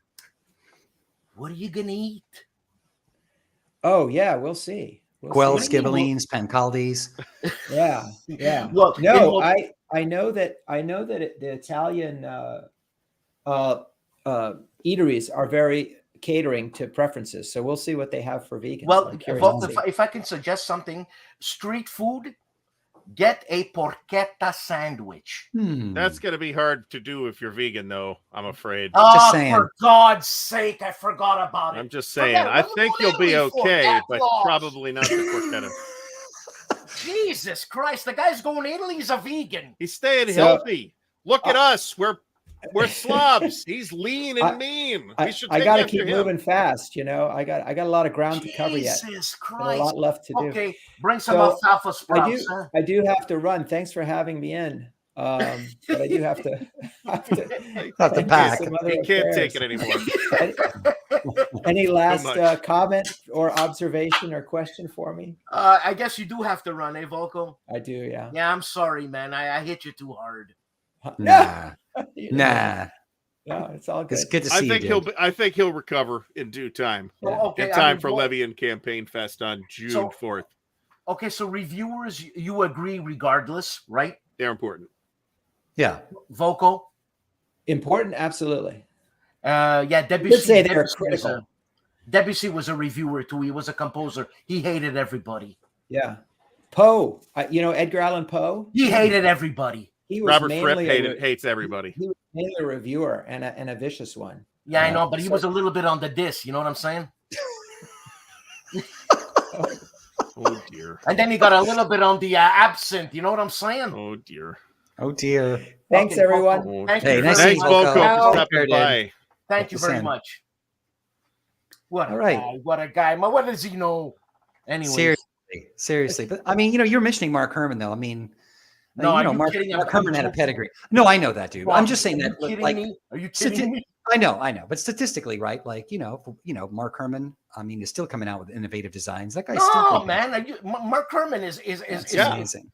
what are you going to eat? Oh yeah, we'll see. Guelphs, What do you mean? Ghibellines, Pancaldis. Yeah. Well, No, I know that the Italian eateries are very catering to preferences. So we'll see what they have for vegans. Well, I'm curious to see. if I can suggest something, street food, get a porchetta sandwich. That's going to be hard to do if you're vegan, though, I'm afraid. Oh, saying. for God's sake, I forgot about it. I'm just saying. Forget- I what think will you'll be Italy for? okay, Get but lost. probably not the porchetta. Jesus Christ, the guy's going to Italy. He's a vegan. He's staying So- healthy. Look at us. We're slobs. He's lean and mean. We should I take got to after keep him. moving fast. I got a lot of ground to cover yet. Jesus Got a Christ. lot left to do. Okay, bring some So, alfalfa sprouts. huh? I do have to run. Thanks for having me in. But I do have to Have to attend to pack. some other He can't affairs. take it anymore. Any last much. comment or observation or question for me? I guess you do have to run, eh, Volko? I do, yeah. Yeah, I'm sorry, man. I hit you too hard. Nah, You nah. No, it's all good. It's good to see you. I think he'll recover in due time. Yeah. Okay, In I time mean, for well, Levian Campaign Fest on June So- 4th. Okay, so reviewers, you agree regardless, right? They're important. Yeah. Vocal. Important, absolutely. Yeah, You could Debussy. say they're Debussy critical. Debussy was a reviewer too. He was a composer. He hated everybody. Yeah. Poe, Edgar Allan Poe. He hated everybody. He was Robert Fripp mainly hates everybody. he was mainly a reviewer and a vicious one. Yeah, I know, but he was a little bit on the diss. You know what I'm saying? Oh dear. And then he got a little bit on the absinthe. You know what I'm saying? Oh dear. Oh dear. Thanks, Okay, everyone. Oh, Thank Hey, you. nice very to thanks, see much. you, Volko, Volko. for stopping by. Thank you very Send. much. What a All right. guy. What a guy. What does he know? Anyway. Seriously. But I mean, you're mentioning Mark Herman, though. I mean, No, are you Mark kidding? Mark Herman had a pedigree. No, I know that, dude. I'm just saying Are that, you kidding like, me? Are you kidding me? I know. But statistically, right? Like, Mark Herman, I mean, is still coming out with innovative designs. That guy's still No, coming man. Mark Herman is amazing.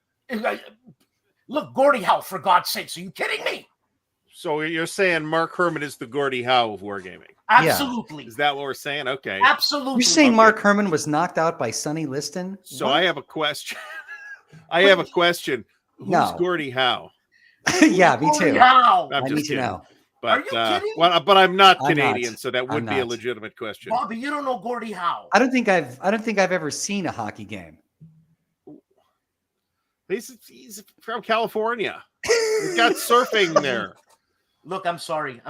Look, Gordie Howe, for God's sakes. Are you kidding me? So you're saying Mark Herman is the Gordie Howe of wargaming? Absolutely. Is that what we're saying? Okay. Absolutely. You're saying Okay. Mark Herman was knocked out by Sonny Liston? So I have a question. I have a question. Who's No. Gordie Howe? Yeah, me Gordie too. Howe. I'm I just need to kidding. know. But, Are you kidding? well, but I'm not I'm not. Canadian, so that would I'm be a not. legitimate question. Bobby, you don't know Gordie Howe. I don't think I've ever seen a hockey game. He's from California. He's got surfing there. Look, I'm sorry.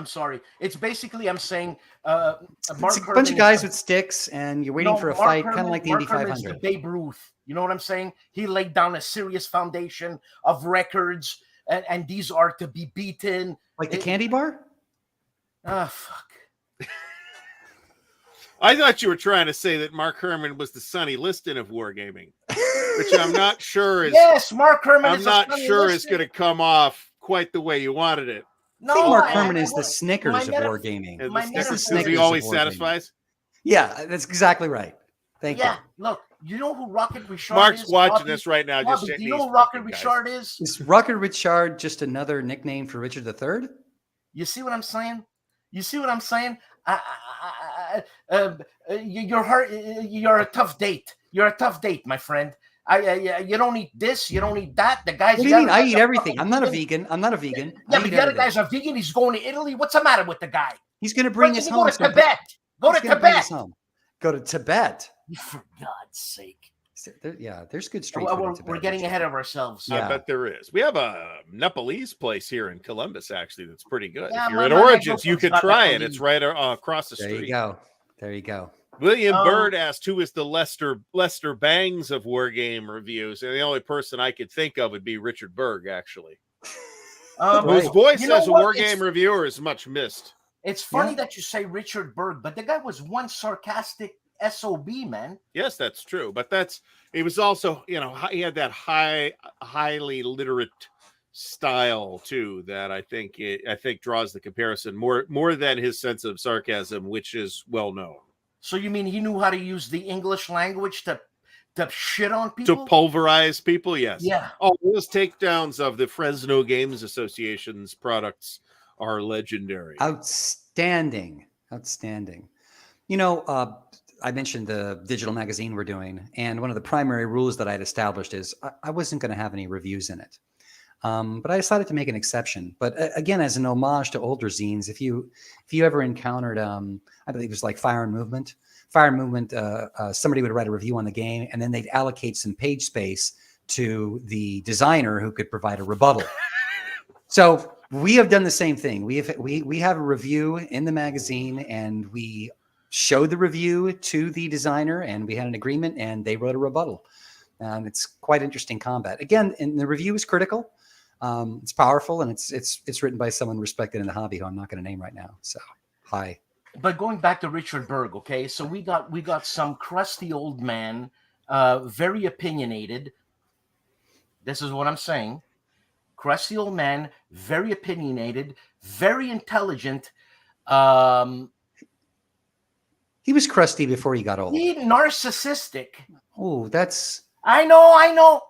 It's basically I'm saying It's Mark a bunch Herman of guys is with sticks, and you're waiting for a Mark fight, kind of Herman- like the Mark Indy Herman's 500. the Babe Ruth. You know what I'm saying? He laid down a serious foundation of records, and these are to be beaten. Like the candy bar? Ah, fuck. I thought you were trying to say that Mark Herman was the Sonny Liston of wargaming, which I'm not sure is. Yes, Mark Herman. I'm is not a funny sure is listener. going to come off quite the way you wanted it. I think Mark I- Herman I- is the Snickers my of meta- wargaming. And My the metaphor- Snickers Snickers he of always wargaming. satisfies. Yeah, that's exactly right. Thank Yeah, look, you know who Rocket Richard Mark's is? watching Bobby? this right now. Bobby, Just do you know who Rocket Richard is? you. Is Rocket Richard just another nickname for Richard III? You see what I'm saying? You're hard. You're a tough date. You're a tough date, my friend. You don't eat this. You don't eat that. The guys. What do you mean? I eat everything. I'm not a vegan. I'm not a vegan. Yeah, I but eat the other everything. guy's a vegan. He's going to Italy. What's the matter with the guy? He's going to bring Why us doesn't he home. go to Tibet. Go to He's gonna bring Tibet. us home. Go to Tibet. For God's sake. Yeah, there's good street Well, food in we're Tibet. getting ahead of ourselves. Yeah. I bet there is. We have a Nepalese place here in Columbus, actually, that's pretty good. Yeah, if you're my- at my Origins, you girlfriend's could got try it. Nepalese. It's right across the There street. you go. There you go. William Bird asked, who is the Lester Bangs of Wargame reviews? And the only person I could think of would be Richard Berg, actually. Whose voice You know as a what? Wargame reviewer is much missed. It's funny that you say Richard Berg, but the guy was one sarcastic SOB, man. Yes, that's true. But he was also, he had that highly literate style too that I think draws the comparison more than his sense of sarcasm, which is well known. So you mean he knew how to use the English language to shit on people? To pulverize people, yes. Yeah. Oh, those takedowns of the Fresno Games Association's products are legendary. Outstanding. I mentioned the digital magazine we're doing, and one of the primary rules that I'd established is I wasn't going to have any reviews in it. But I decided to make an exception. But again, as an homage to older zines, if you ever encountered, I believe it was like Fire and Movement, somebody would write a review on the game, and then they'd allocate some page space to the designer who could provide a rebuttal. So we have done the same thing. We have a review in the magazine, and we showed the review to the designer, and we had an agreement, and they wrote a rebuttal. And it's quite interesting combat. Again, and the review is critical. It's powerful, and it's written by someone respected in the hobby who I'm not going to name right now. So, hi. But going back to Richard Berg, okay, so we got some crusty old man, very opinionated. This is what I'm saying. Crusty old man, very opinionated, very intelligent. He was crusty before he got old. He narcissistic. Oh, that's I know.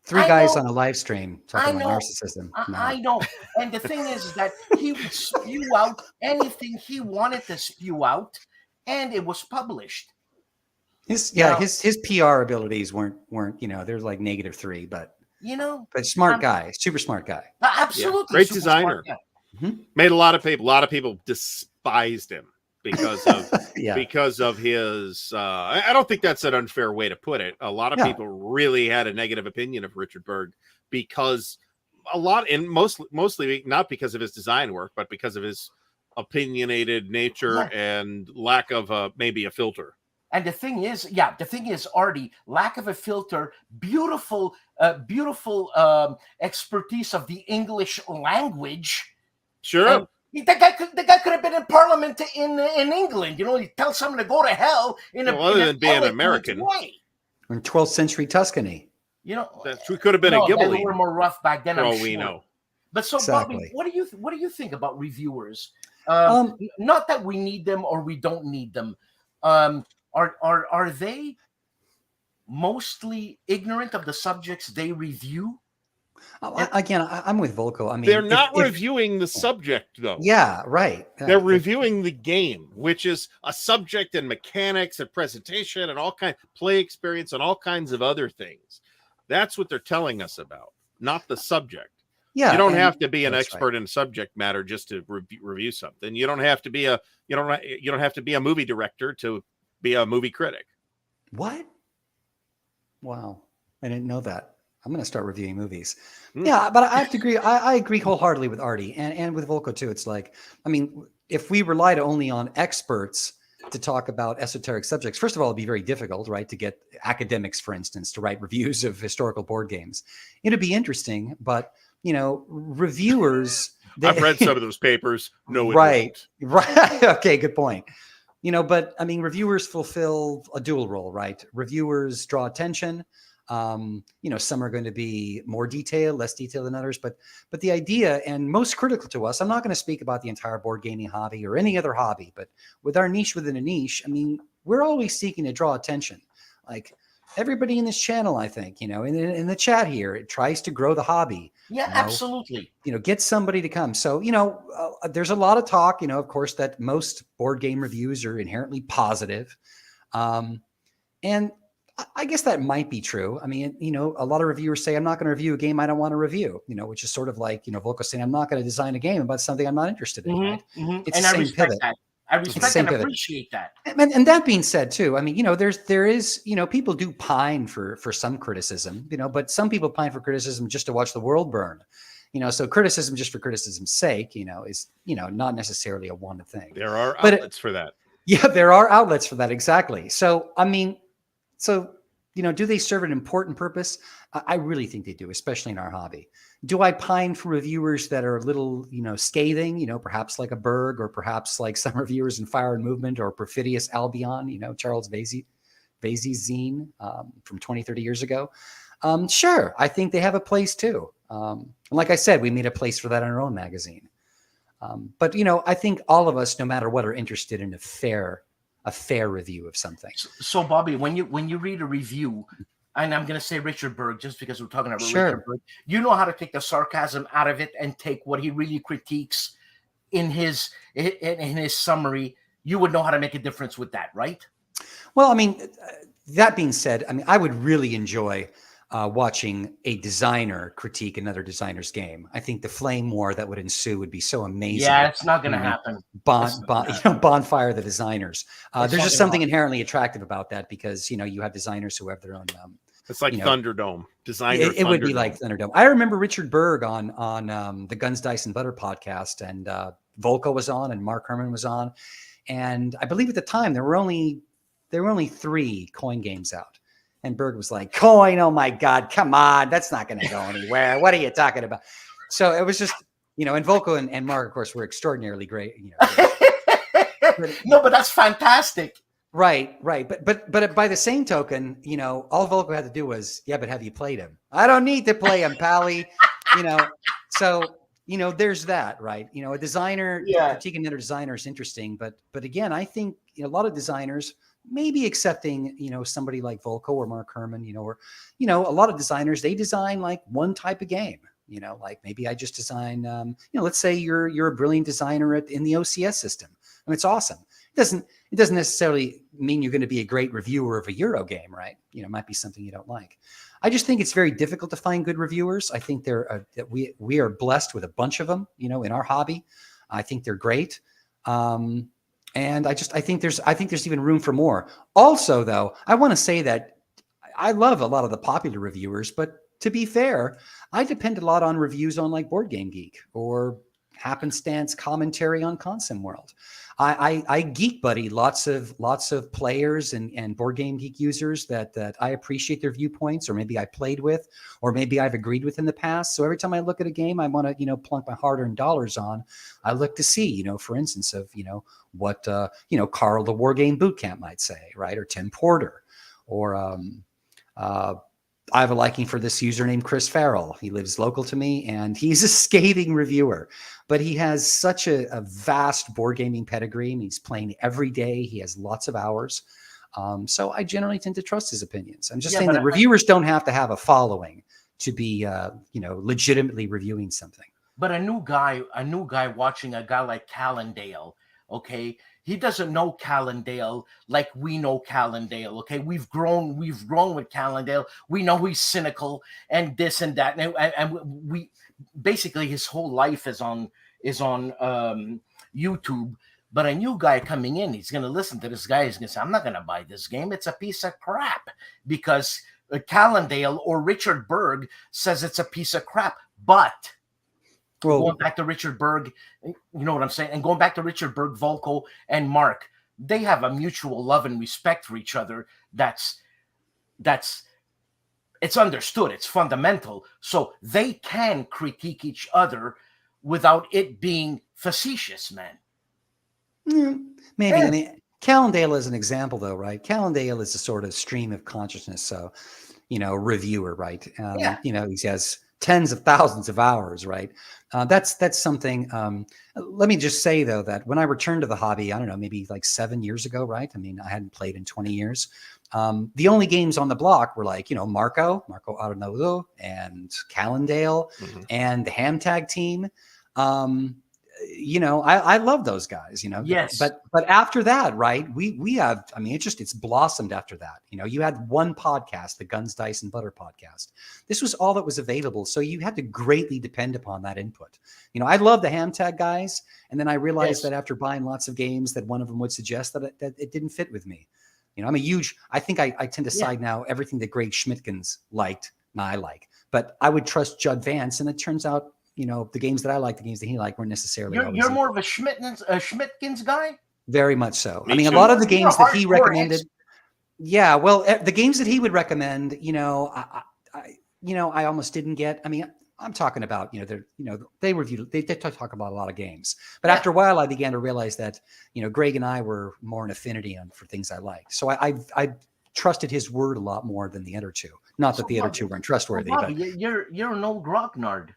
three I guys know. on a live stream talking I about know. narcissism. I know. And the thing is that he would spew out anything he wanted to spew out, and it was published. His Now, his PR abilities weren't they're like -3, but smart um, guy, super smart guy. absolutely Great super smart designer. guy. Made a lot of people despised him because of Yeah. because of his I don't think that's an unfair way to put it. A lot of Yeah. people really had a negative opinion of Richard Berg because mostly not because of his design work, but because of his opinionated nature and lack of maybe a filter. And the thing is, Artie, lack of a filter, beautiful expertise of the English language. Sure. And the guy could have been in Parliament in England. You tell someone to go to hell other than being American. way. In 12th century Tuscany. We could have been a They Ghibli. were more rough back then. For all I'm we sure. know. But so, Exactly. Bobby, what do you think about reviewers? Not that we need them or we don't need them. Are they mostly ignorant of the subjects they review? Again, I'm with Volko. I mean, They're not reviewing the subject, though. Yeah, right. They're reviewing the game, which is a subject and mechanics and presentation and all kind of play experience and all kinds of other things. That's what they're telling us about, not the subject. Yeah, you don't have to be an that's expert in subject matter just to review something. You don't have to be a movie director to be a movie critic. What? Wow, I didn't know that. I'm going to start reviewing movies. Yeah, but I have to agree. I agree wholeheartedly with Artie and with Volko too. It's like, I mean, if we relied only on experts to talk about esoteric subjects, first of all, it'd be very difficult, right? To get academics, for instance, to write reviews of historical board games. It'd be interesting, but reviewers. I've read some of those papers. No, right. Okay, good point. But I mean, reviewers fulfill a dual role, right? Reviewers draw attention. Some are going to be more detailed, less detailed than others, but the idea, and most critical to us, I'm not going to speak about the entire board gaming hobby or any other hobby, but with our niche within a niche, I mean, we're always seeking to draw attention. Like everybody in this channel, I think, in the chat here, it tries to grow the hobby. Yeah, absolutely. Get somebody to come. So, there's a lot of talk, of course, that most board game reviews are inherently positive. And I guess that might be true. I mean, a lot of reviewers say, I'm not going to review a game I don't want to review, which is sort of like, Volko saying, I'm not going to design a game about something I'm not interested in. Right? It's and the I same respect pivot. that. I respect and appreciate that. And that being said, too, I mean, there is, people do pine for some criticism, but some people pine for criticism just to watch the world burn. So criticism just for criticism's sake, is, not necessarily a wanted thing. There are outlets for that. Yeah, there are outlets for that. Exactly. So, I mean, do they serve an important purpose? I really think they do, especially in our hobby. Do I pine for reviewers that are a little, scathing, perhaps like a Berg, or perhaps like some reviewers in Fire and Movement or Perfidious Albion, Charles Vasey's zine from 20, 30 years ago? Sure, I think they have a place too. And like I said, we made a place for that in our own magazine. But, I think all of us, no matter what, are interested in a fair review of something. So Bobby, when you read a review, and I'm going to say Richard Berg just because we're talking about Richard Berg, you know how to take the sarcasm out of it and take what he really critiques in his summary. You would know how to make a difference with that, right? Well, I mean, that being said, I mean, I would really enjoy watching a designer critique another designer's game. I think the flame war that would ensue would be so amazing. Yeah, it's not going to happen. Bonfire the designers. There's just something inherently attractive about that because you have designers who have their own. It's like Thunderdome. It would be like Thunderdome. I remember Richard Berg on the Guns, Dice, and Butter podcast, and Volko was on, and Mark Herman was on, and I believe at the time there were only 3 coin games out. And Berg was like, coin, oh my God, come on, that's not going to go anywhere. What are you talking about? So it was just, and Volko and Mark, of course, were extraordinarily great. No, but that's fantastic. Right. But by the same token, all Volko had to do was, yeah, but have you played him? I don't need to play him, Pally. So there's that, right? A designer critiquing another designer is interesting, but again, I think a lot of designers maybe accepting, somebody like Volko or Mark Herman, or, a lot of designers, they design like one type of game, like maybe I just design, let's say you're a brilliant designer in the OCS system. And it's awesome. It doesn't necessarily mean you're going to be a great reviewer of a Euro game, right? You know, it might be something you don't like. I just think it's very difficult to find good reviewers. I think that we are blessed with a bunch of them, you know, in our hobby. I think they're great. And I think there's even room for more. Also, though, I want to say that I love a lot of the popular reviewers, but to be fair, I depend a lot on reviews on like Board Game Geek or happenstance commentary on Console World. I geek buddy lots of players and Board Game Geek users that I appreciate their viewpoints, or maybe I played with, or maybe I've agreed with in the past. So every time I look at a game I want to, you know, plunk my hard-earned dollars on, I look to see, you know, for instance, of, you know, what you know, Carl the War Game Bootcamp might say, right? Or Tim Porter, or I have a liking for this user named Chris Farrell. He lives local to me, and he's a scathing reviewer, but he has such a vast board gaming pedigree, and he's playing every day. He has lots of hours. So I generally tend to trust his opinions. I'm just saying that reviewers don't have to have a following to be, you know, legitimately reviewing something. But a new guy watching a guy like Calandale, okay, he doesn't know Calandale like we know Calandale. Okay, we've grown with Calandale. We know he's cynical and this and that, and we basically his whole life is on YouTube. But a new guy coming in, he's going to listen to this guy. He's going to say, "I'm not going to buy this game. It's a piece of crap," because Calandale or Richard Berg says it's a piece of crap. But going back to Richard Berg, you know what I'm saying? And going back to Richard Berg, Volko, and Mark, they have a mutual love and respect for each other. That's it's understood. It's fundamental. So they can critique each other without it being facetious, man. Maybe. I mean, Calandale is an example, though, right? Calandale is a sort of stream of consciousness. So, you know, reviewer, right? You know, he has tens of thousands of hours, right? That's something. Let me just say, though, that when I returned to the hobby, I don't know, maybe like 7 years ago, right? I mean, I hadn't played in 20 years. The only games on the block were like, you know, Marco Arnaudo and Calandale and the Ham Tag team. You know, I love those guys, you know. Yes. But after that, right, we have, I mean, it's blossomed after that. You know, you had one podcast, the Guns, Dice, and Butter podcast. This was all that was available. So you had to greatly depend upon that input. You know, I love the Ham Tag guys. And then I realized that after buying lots of games that one of them would suggest that it didn't fit with me. You know, I think I tend to side now everything that Greg Schmitkins liked, I like. But I would trust Judd Vance, and it turns out, you know, the games that I like, the games that he liked, weren't necessarily. You're more of a Schmitkins guy. Very much so. Me I mean, too. a lot of the games that he recommended. Yeah, well, the games that he would recommend, you know, I almost didn't get. I mean, I'm talking about, you know, they talk about a lot of games, but after a while, I began to realize that, you know, Greg and I were more an affinity for things I liked. So I trusted his word a lot more than the other two. Not that the other two weren't trustworthy. Bobby, but you're an old grognard.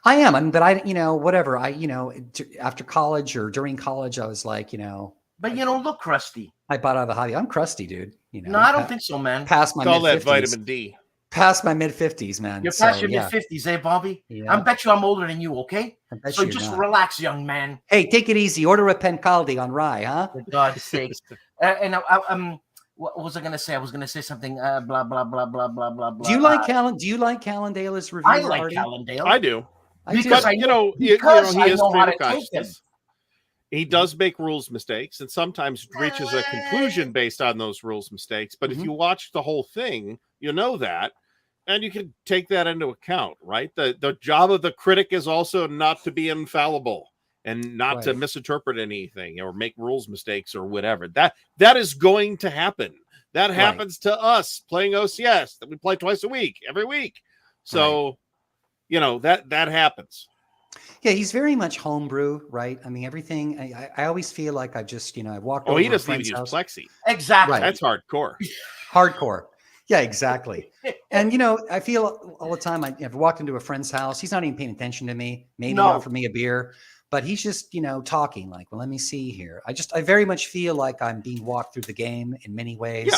I am, but you know, whatever. You know, after college or during college, I was like, you know. But you don't look crusty. I bought out of the hobby. I'm crusty, dude. You know. No, I don't think so, man. Past my Call mid-50s. that vitamin D. Past my mid-50s, man. You're past your mid-50s, eh, Bobby? Yeah. I bet you I'm older than you, okay? So just relax, young man. Hey, take it easy. Order a Pencaldi on rye, huh? For God's sakes. And what was I going to say? I was going to say something. Blah blah blah blah blah blah blah. Do you like Calandale as reviewer? I like Calandale. I do. Because he is creative consciousness. He does make rules mistakes and sometimes reaches a conclusion based on those rules mistakes. But if you watch the whole thing, you know that, and you can take that into account, right? The job of the critic is also not to be infallible and not to misinterpret anything or make rules mistakes or whatever. That is going to happen. That happens to us playing OCS that we play twice a week, every week. So, you know, that happens. Yeah, he's very much homebrew, right? I mean, everything. I always feel like I just, you know, I walked. Oh, over he doesn't even use house. Plexi. Exactly. That's hardcore. Hardcore. Yeah, exactly. And you know, I feel all the time. I've walked into a friend's house. He's not even paying attention to me. Maybe offer me a beer, but he's just, you know, talking like, "Well, let me see here." I very much feel like I'm being walked through the game in many ways.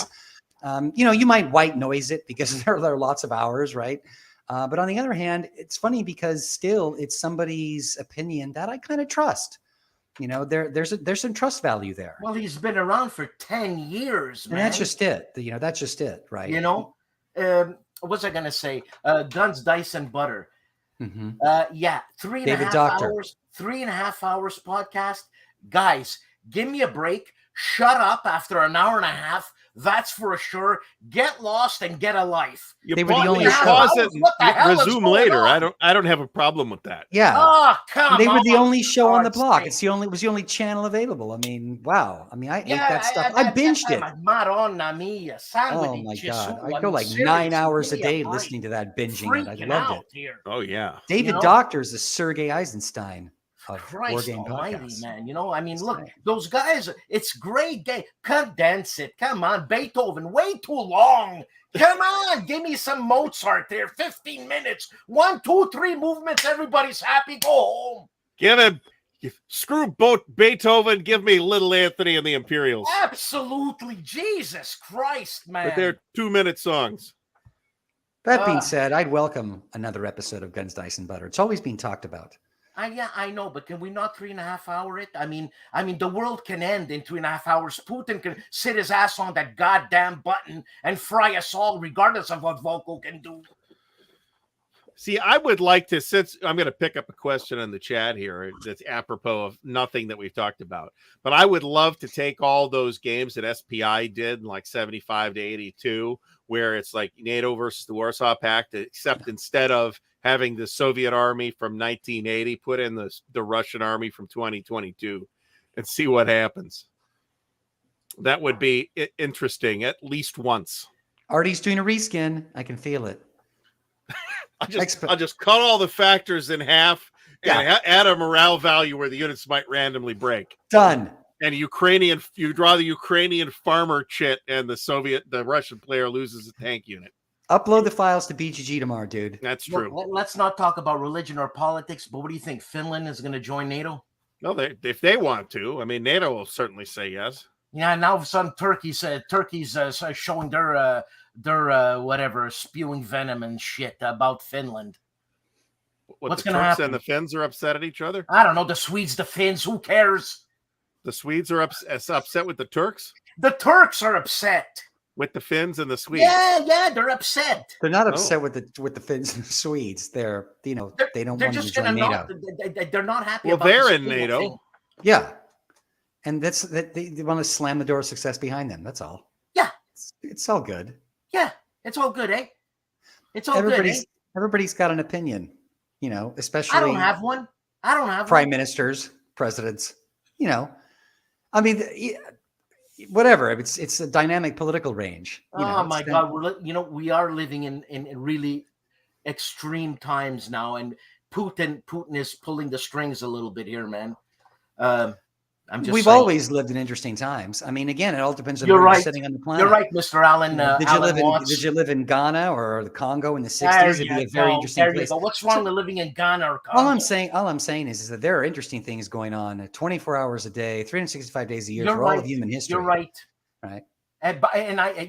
Yeah. You know, you might white noise it because there are lots of hours, right? But on the other hand, it's funny because still it's somebody's opinion that I kind of trust. You know, there's some trust value there. Well, he's been around for 10 years, man. And that's just it. You know, that's just it, right? You know, what's I gonna say? Guns, Dice, and Butter. Mm-hmm. Yeah, 3.5 David Doctor. hours, 3.5 hours podcast. Guys, give me a break. Shut up after an hour and a half. That's for sure. Get lost and get a life. You They were the pause, only you show. pause it and What the hell is resume going later. on? I don't have a problem with that. Yeah. Oh, come They were the on, only show on the God's block. sake. It was the only channel available. I mean, wow. I mean, I ate Yeah, that stuff. I binged it. Madonna mia, Oh my God. I go like 9 hours a day listening to that, binging it. I loved it. Here. Oh yeah. David know? Doctor is the Sergei Eisenstein of War Christ Game almighty, podcasts. man. You know, I mean, It's look, great. those guys, it's great game. Condense it. Come on, Beethoven, way too long. Come on, give me some Mozart there. 15 minutes. 1, 2, 3 movements. Everybody's happy. Go home. Give him screw both Beethoven. Give me Little Anthony and the Imperials. Absolutely. Jesus Christ, man. But they're 2-minute songs. That being said, I'd welcome another episode of Guns, Dice, and Butter. It's always being talked about. Yeah, I know, but can we not 3.5 hour it? I mean, the world can end in 3.5 hours. Putin can sit his ass on that goddamn button and fry us all, regardless of what Volko can do. See, I would like to, since I'm going to pick up a question in the chat here that's apropos of nothing that we've talked about, but I would love to take all those games that SPI did in like 75 to 82, where it's like NATO versus the Warsaw Pact, except instead of having the Soviet army from 1980, put in the Russian army from 2022 and see what happens. That would be interesting at least once. Artie's doing a reskin. I can feel it. I'll just cut all the factors in half and add a morale value where the units might randomly break. Done. And you draw the Ukrainian farmer chit, and the Russian player loses a tank unit. Upload the files to BGG tomorrow, dude. That's true. Let's not talk about religion or politics, but what do you think? Finland is going to join NATO? No, if they want to. I mean, NATO will certainly say yes. Yeah, now all of a sudden Turkey's showing their whatever, spewing venom and shit about Finland. What's the going to Turks happen? and the Finns are upset at each other? I don't know. The Swedes, the Finns, who cares? The Swedes are upset with the Turks? The Turks are upset. With the Finns and the Swedes? Yeah, they're upset. They're not upset with the Finns and the Swedes. They don't want to join NATO. They're not happy. Well, about they're this in whole NATO. thing. Yeah. And they want to slam the door of success behind them. That's all. Yeah. It's all good. Yeah, it's all good, eh? It's all good, eh? Everybody's got an opinion, especially I don't have one. prime ministers, presidents, I mean, whatever. It's a dynamic political range. Oh my God. We are living in really extreme times now. And Putin is pulling the strings a little bit here, man. We've saying. Always lived in interesting times. I mean, again, it all depends on where you're sitting on the planet. You're right, Mr. Allen. Did you live in Ghana or the Congo in the 60s? It'd be a very interesting place. What's wrong with living in Ghana or Congo? All I'm saying is that there are interesting things going on 24 hours a day, 365 days a year for all of human history. You're right. Right.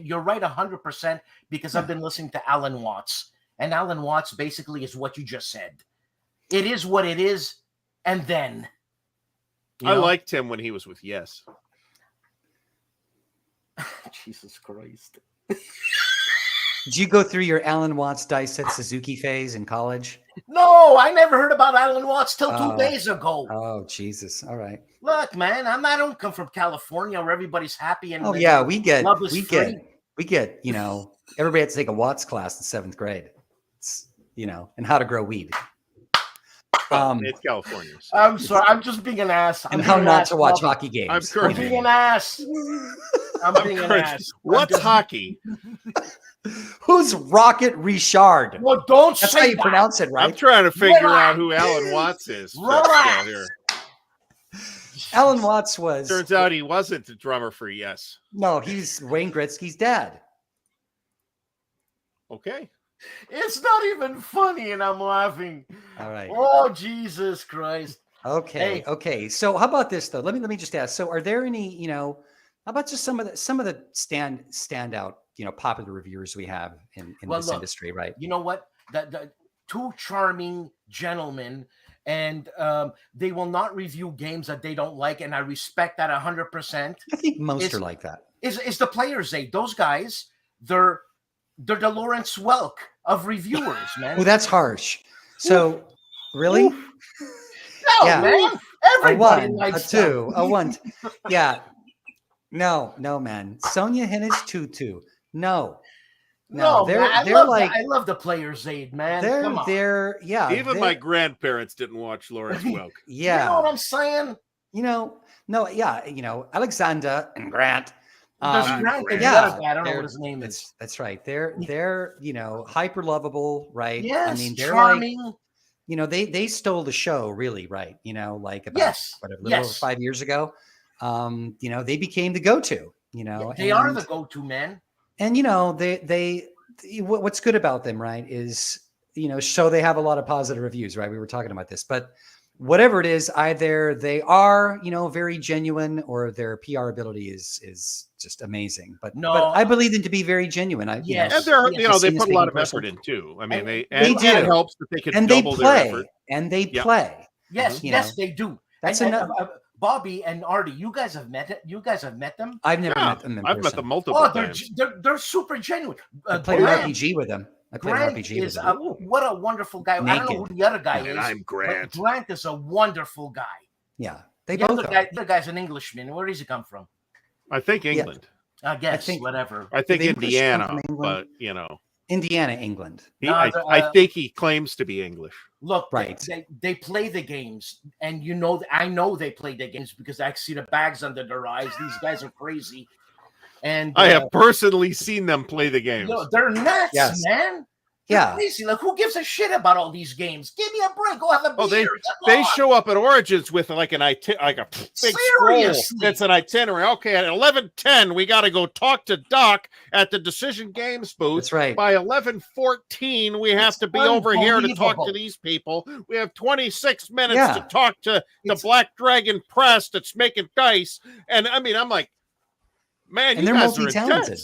You're right 100% because I've been listening to Alan Watts. And Alan Watts basically is what you just said. It is what it is. And then... I liked him when he was with Yes. Jesus Christ. Did you go through your Alan Watts Daiset Suzuki phase in college? No, I never heard about Alan Watts till 2 days ago. Oh, Jesus. All right. Look, man, I don't come from California where everybody's happy and we get, everybody had to take a Watts class in 7th grade. It's, and how to grow weed. It's California. So. I'm sorry. I'm just being an ass. And how not to watch hockey games. I'm being an ass. I'm being an ass. What's hockey? Who's Rocket Richard? Well, don't That's say how you that. pronounce it, right? I'm trying to figure out who Alan Watts is. Relax. Alan Watts was... Turns out he wasn't the drummer for Yes. No, he's Wayne Gretzky's dad. Okay. It's not even funny, and I'm laughing. All right. Oh, Jesus Christ. Okay. Okay. So how about this though? Let me just ask. So are there any, how about just some of the standout, popular reviewers we have in this industry, right? You know what? The two charming gentlemen and they will not review games that they don't like, and I respect that 100%. I think most are like that. Is the Players Aid? Those guys, they're the Lawrence Welk of reviewers, man. Oh, that's harsh. So, really? No, Yeah. man. A Everybody 1, likes a 2, a 1. Yeah. No, man. Sonia Hennis 2-2. No. No, they're man, they're like I love the Players Aid, man. Come on. they're yeah. Even my grandparents didn't watch Lawrence Welk. Yeah. You know what I'm saying? No, yeah, Alexander and Grant. There's Grant and the yeah, other guy, I don't know what his name is. That's right. They're hyper lovable, right? Yes, I mean, they're charming. like, they stole the show, really, right? Like about a little over 5 years ago. They became the go-to. They are the go-to, man. And they what's good about them, right, is so they have a lot of positive reviews, right? We were talking about this, but whatever it is, either they are very genuine, or their PR ability is just amazing. But I believe them to be very genuine. And they're they put a lot of effort in too. I mean, they do. It helps that they can double their effort. And they play. Yes, yes, they do. That's enough. Bobby and Artie, you guys have met them? I've never met them in person. I've met them multiple times. They're super genuine. I played an RPG with them. Grant is what a wonderful guy. Naked. I don't know who the other guy is. I'm Grant. Grant is a wonderful guy. Yeah, the other guy's an Englishman. Where does he come from? I think England. Yeah. I guess whatever. I think Indiana, but Indiana, England. I think he claims to be English. Look, right. They play the games, and I know they play the games because I see the bags under their eyes. These guys are crazy. And I have personally seen them play the games. They're nuts, man. Yeah. Crazy. Like, who gives a shit about all these games? Give me a break. Go have a beer. They show up at Origins with like a big scroll that's an itinerary. Okay, at 11:10, we got to go talk to Doc at the Decision Games booth. That's right. By 11:14, we have to be over here to talk to these people. We have 26 minutes to talk to the Black Dragon Press that's making dice. And I mean, I'm like, man, and they're multi-talented.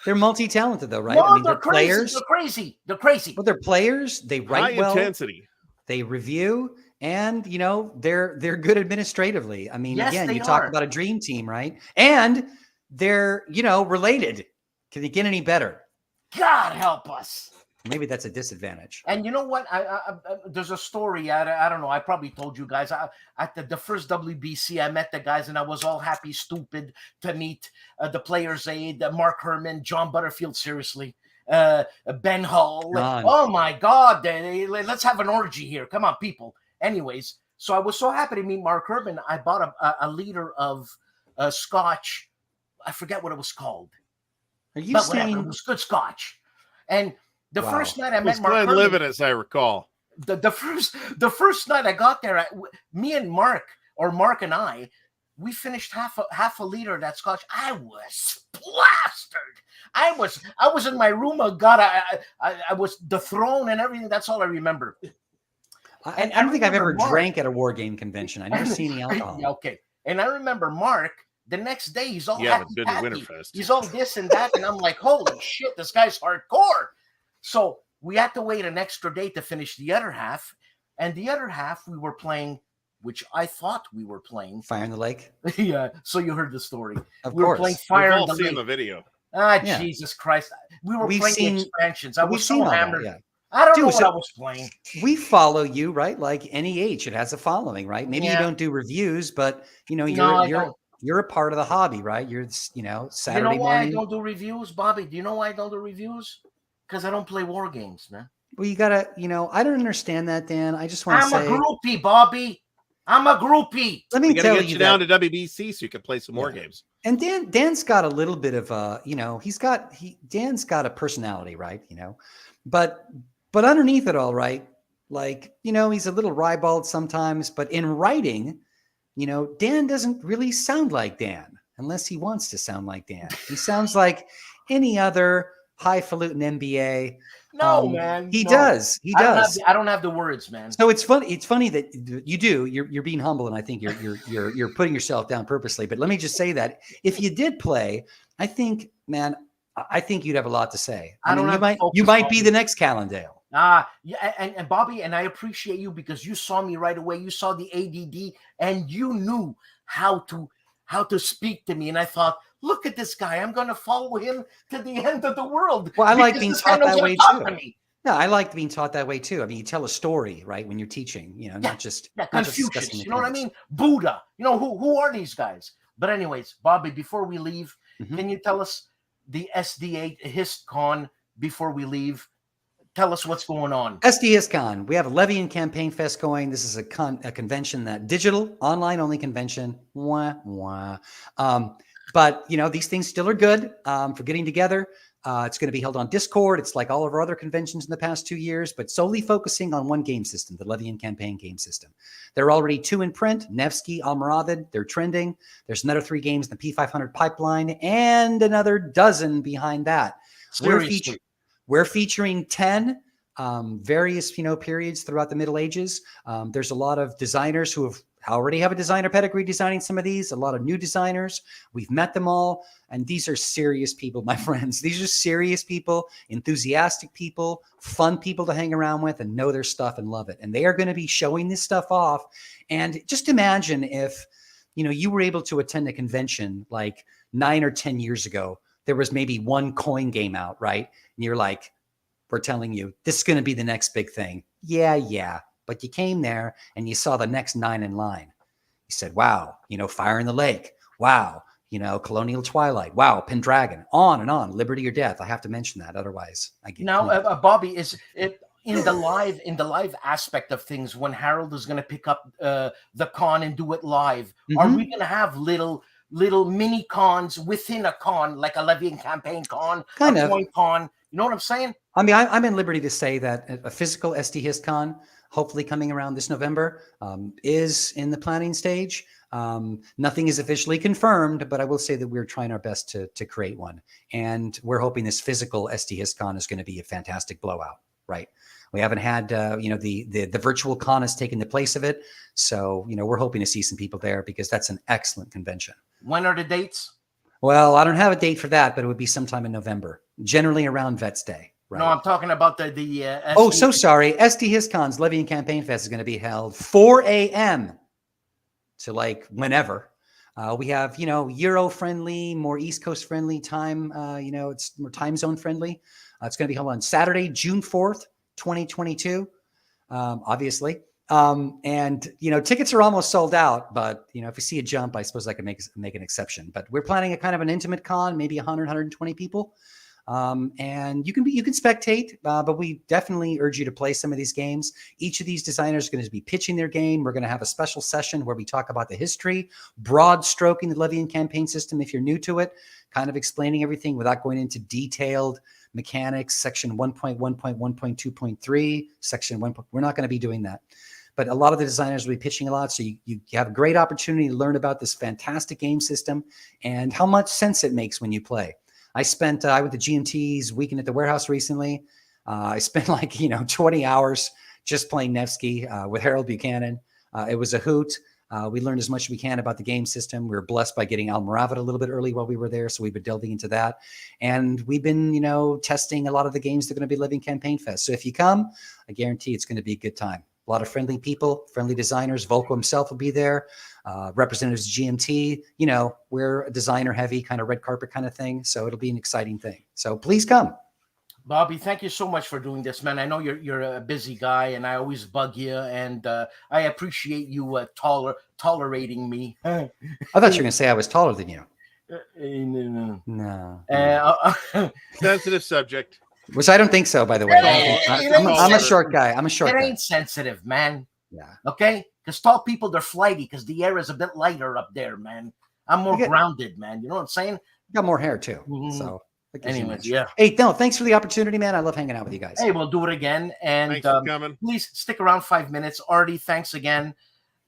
They're multi-talented, though, right? No, I mean, they're players. They're crazy. Well, they're players. They write high intensity. They review, and they're good administratively. I mean, again, you talk about a dream team, right? And they're related. Can it get any better? God help us. Maybe that's a disadvantage. And you know what? There's a story. I don't know. I probably told you guys. At the first WBC, I met the guys, and I was all happy, stupid to meet the Players Aid, Mark Herman, John Butterfield. Seriously, Ben Hull. Oh my God! Let's have an orgy here. Come on, people. Anyways, so I was so happy to meet Mark Herman. I bought a liter of Scotch. I forget what it was called. Are you saying whatever, it was good Scotch? And the first night I met Mark Glenn Herman, Living, as I recall. The first night I got there, me and Mark and I, we finished half a liter of that Scotch. I was plastered. I was in my room. Oh God, I was dethroned and everything. That's all I remember. I don't think I've ever drank at a war game convention. I never seen any alcohol. Okay, and I remember Mark. The next day, he's all happy. Winterfest. He's all this and that, and I'm like, holy shit, this guy's hardcore. So we had to wait an extra day to finish the other half. And the other half we were playing, which I thought we were playing. Fire in the Lake? Yeah. So you heard the story. Of we course. Were playing Fire in the We've all Lake. seen the video. Jesus Christ. We've playing the expansions. I was so hammered. That, yeah. I don't know what I was playing. We follow you, right? Like NEH, it has a following, right? Maybe you don't do reviews, but you're a part of the hobby, right? You're, Saturday morning. Why I don't do reviews, Bobby? Do you know why I don't do reviews? Because I don't play war games, man. Well, you gotta, I don't understand that, Dan. I just want to say, I'm a groupie, Bobby. I'm a groupie. Let me tell get you down to WBC so you can play some more games. And Dan's got a little bit of Dan's got a personality, right? But underneath it all, right? Like, he's a little ribald sometimes, but in writing, Dan doesn't really sound like Dan unless he wants to sound like Dan. He sounds like any other highfalutin MBA. No, man. He does. He does. I don't have the words, man. So it's funny. It's funny that you do. You're being humble, and I think you're putting yourself down purposely. But let me just say that if you did play, I think, man, I think you'd have a lot to say. I mean, you might be the next Calandale. Yeah, and Bobby, and I appreciate you because you saw me right away. You saw the ADD, and you knew how to speak to me. And I thought, look at this guy. I'm going to follow him to the end of the world. Well, I like because being this guy taught knows that how to way talk too. to me. No, I like being taught that way too. I mean, you tell a story, right, when you're teaching, you know, not just Confucius. discussing You know what I mechanics. mean? Buddha. You know who are these guys? But anyways, Bobby, before we leave, can you tell us the SD8 Hiscon before we leave? Tell us what's going on. SD Hiscon. We have a Levy and Campaign Fest going. This is a convention that digital, online only convention. Wah, wah. But you know, these things still are good for getting together. It's going to be held on Discord. It's like all of our other conventions in the past 2 years, but solely focusing on one game system, the Levy and Campaign game system. There are already 2 in print, Nevsky, Almoravid. They're trending. There's another 3 games in the P500 pipeline and another dozen behind that. We're featuring 10 various, periods throughout the Middle Ages. There's a lot of designers who already have a designer pedigree designing some of these, a lot of new designers. We've met them all. And these are serious people, my friends. These are serious people, enthusiastic people, fun people to hang around with and know their stuff and love it. And they are going to be showing this stuff off. And just imagine if, you were able to attend a convention like 9 or 10 years ago. There was maybe one coin game out, right? And you're like, we're telling you, this is going to be the next big thing. Yeah. But you came there and you saw the next 9 in line. You said, wow, Fire in the Lake. Wow, Colonial Twilight. Wow, Pendragon. On and on. Liberty or Death. I have to mention that. Otherwise, I get now, Bobby, is it in the live aspect of things when Harold is going to pick up the con and do it live? Are we going to have little mini cons within a con, like a Levy and Campaign con, kind a of coin con? You know what I'm saying? I mean, I'm in liberty to say that a physical SD Hiscon, hopefully coming around this November, is in the planning stage. Nothing is officially confirmed, but I will say that we're trying our best to create one. And we're hoping this physical SD Hiscon is going to be a fantastic blowout, right? We haven't had, the virtual con has taken the place of it. So, we're hoping to see some people there because that's an excellent convention. When are the dates? Well, I don't have a date for that, but it would be sometime in November, generally around Vets Day. Right. No, I'm talking about the oh, so sorry. SD Hiscon's Levy and Campaign Fest is going to be held 4 a.m. to like whenever. We have, Euro-friendly, more East Coast-friendly time. It's more time zone friendly. It's going to be held on Saturday, June 4th, 2022, obviously. And, tickets are almost sold out, but, if you see a jump, I suppose I can make an exception. But we're planning a kind of an intimate con, maybe 100, 120 people. And you can spectate, but we definitely urge you to play some of these games. Each of these designers is going to be pitching their game. We're going to have a special session where we talk about the history, broad stroking the Levy and Campaign system. If you're new to it, kind of explaining everything without going into detailed mechanics, section 1.1.1.2.3, section 1. We're not going to be doing that. But a lot of the designers will be pitching a lot. So you have a great opportunity to learn about this fantastic game system and how much sense it makes when you play. I went to GMT's weekend at the warehouse recently. I spent 20 hours just playing Nevsky with Harold Buchanan. It was a hoot. We learned as much as we can about the game system. We were blessed by getting Almoravid a little bit early while we were there. So we've been delving into that. And we've been, testing a lot of the games that are going to be Living Campaign Fest. So if you come, I guarantee it's going to be a good time. A lot of friendly people, friendly designers. Volko himself will be there. Representatives of GMT. We're a designer heavy kind of red carpet kind of thing. So it'll be an exciting thing. So please come. Bobby, thank you so much for doing this, man. I know you're a busy guy and I always bug you, and I appreciate you tolerating me. I thought you were going to say I was taller than you. No. Sensitive subject. Which I don't think so, by the way. I'm a short guy. I'm a short guy. It ain't sensitive, man. Yeah. Okay? Because tall people, they're flighty because the air is a bit lighter up there, man. I'm more grounded, man. You know what I'm saying? Got more hair, too. So, anyways, yeah. Hey, no, thanks for the opportunity, man. I love hanging out with you guys. Hey, we'll do it again. And thanks for coming. Please stick around 5 minutes. Artie, thanks again.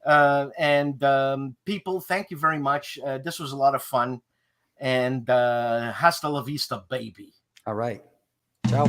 People, thank you very much. This was a lot of fun. And hasta la vista, baby. All right. Ciao.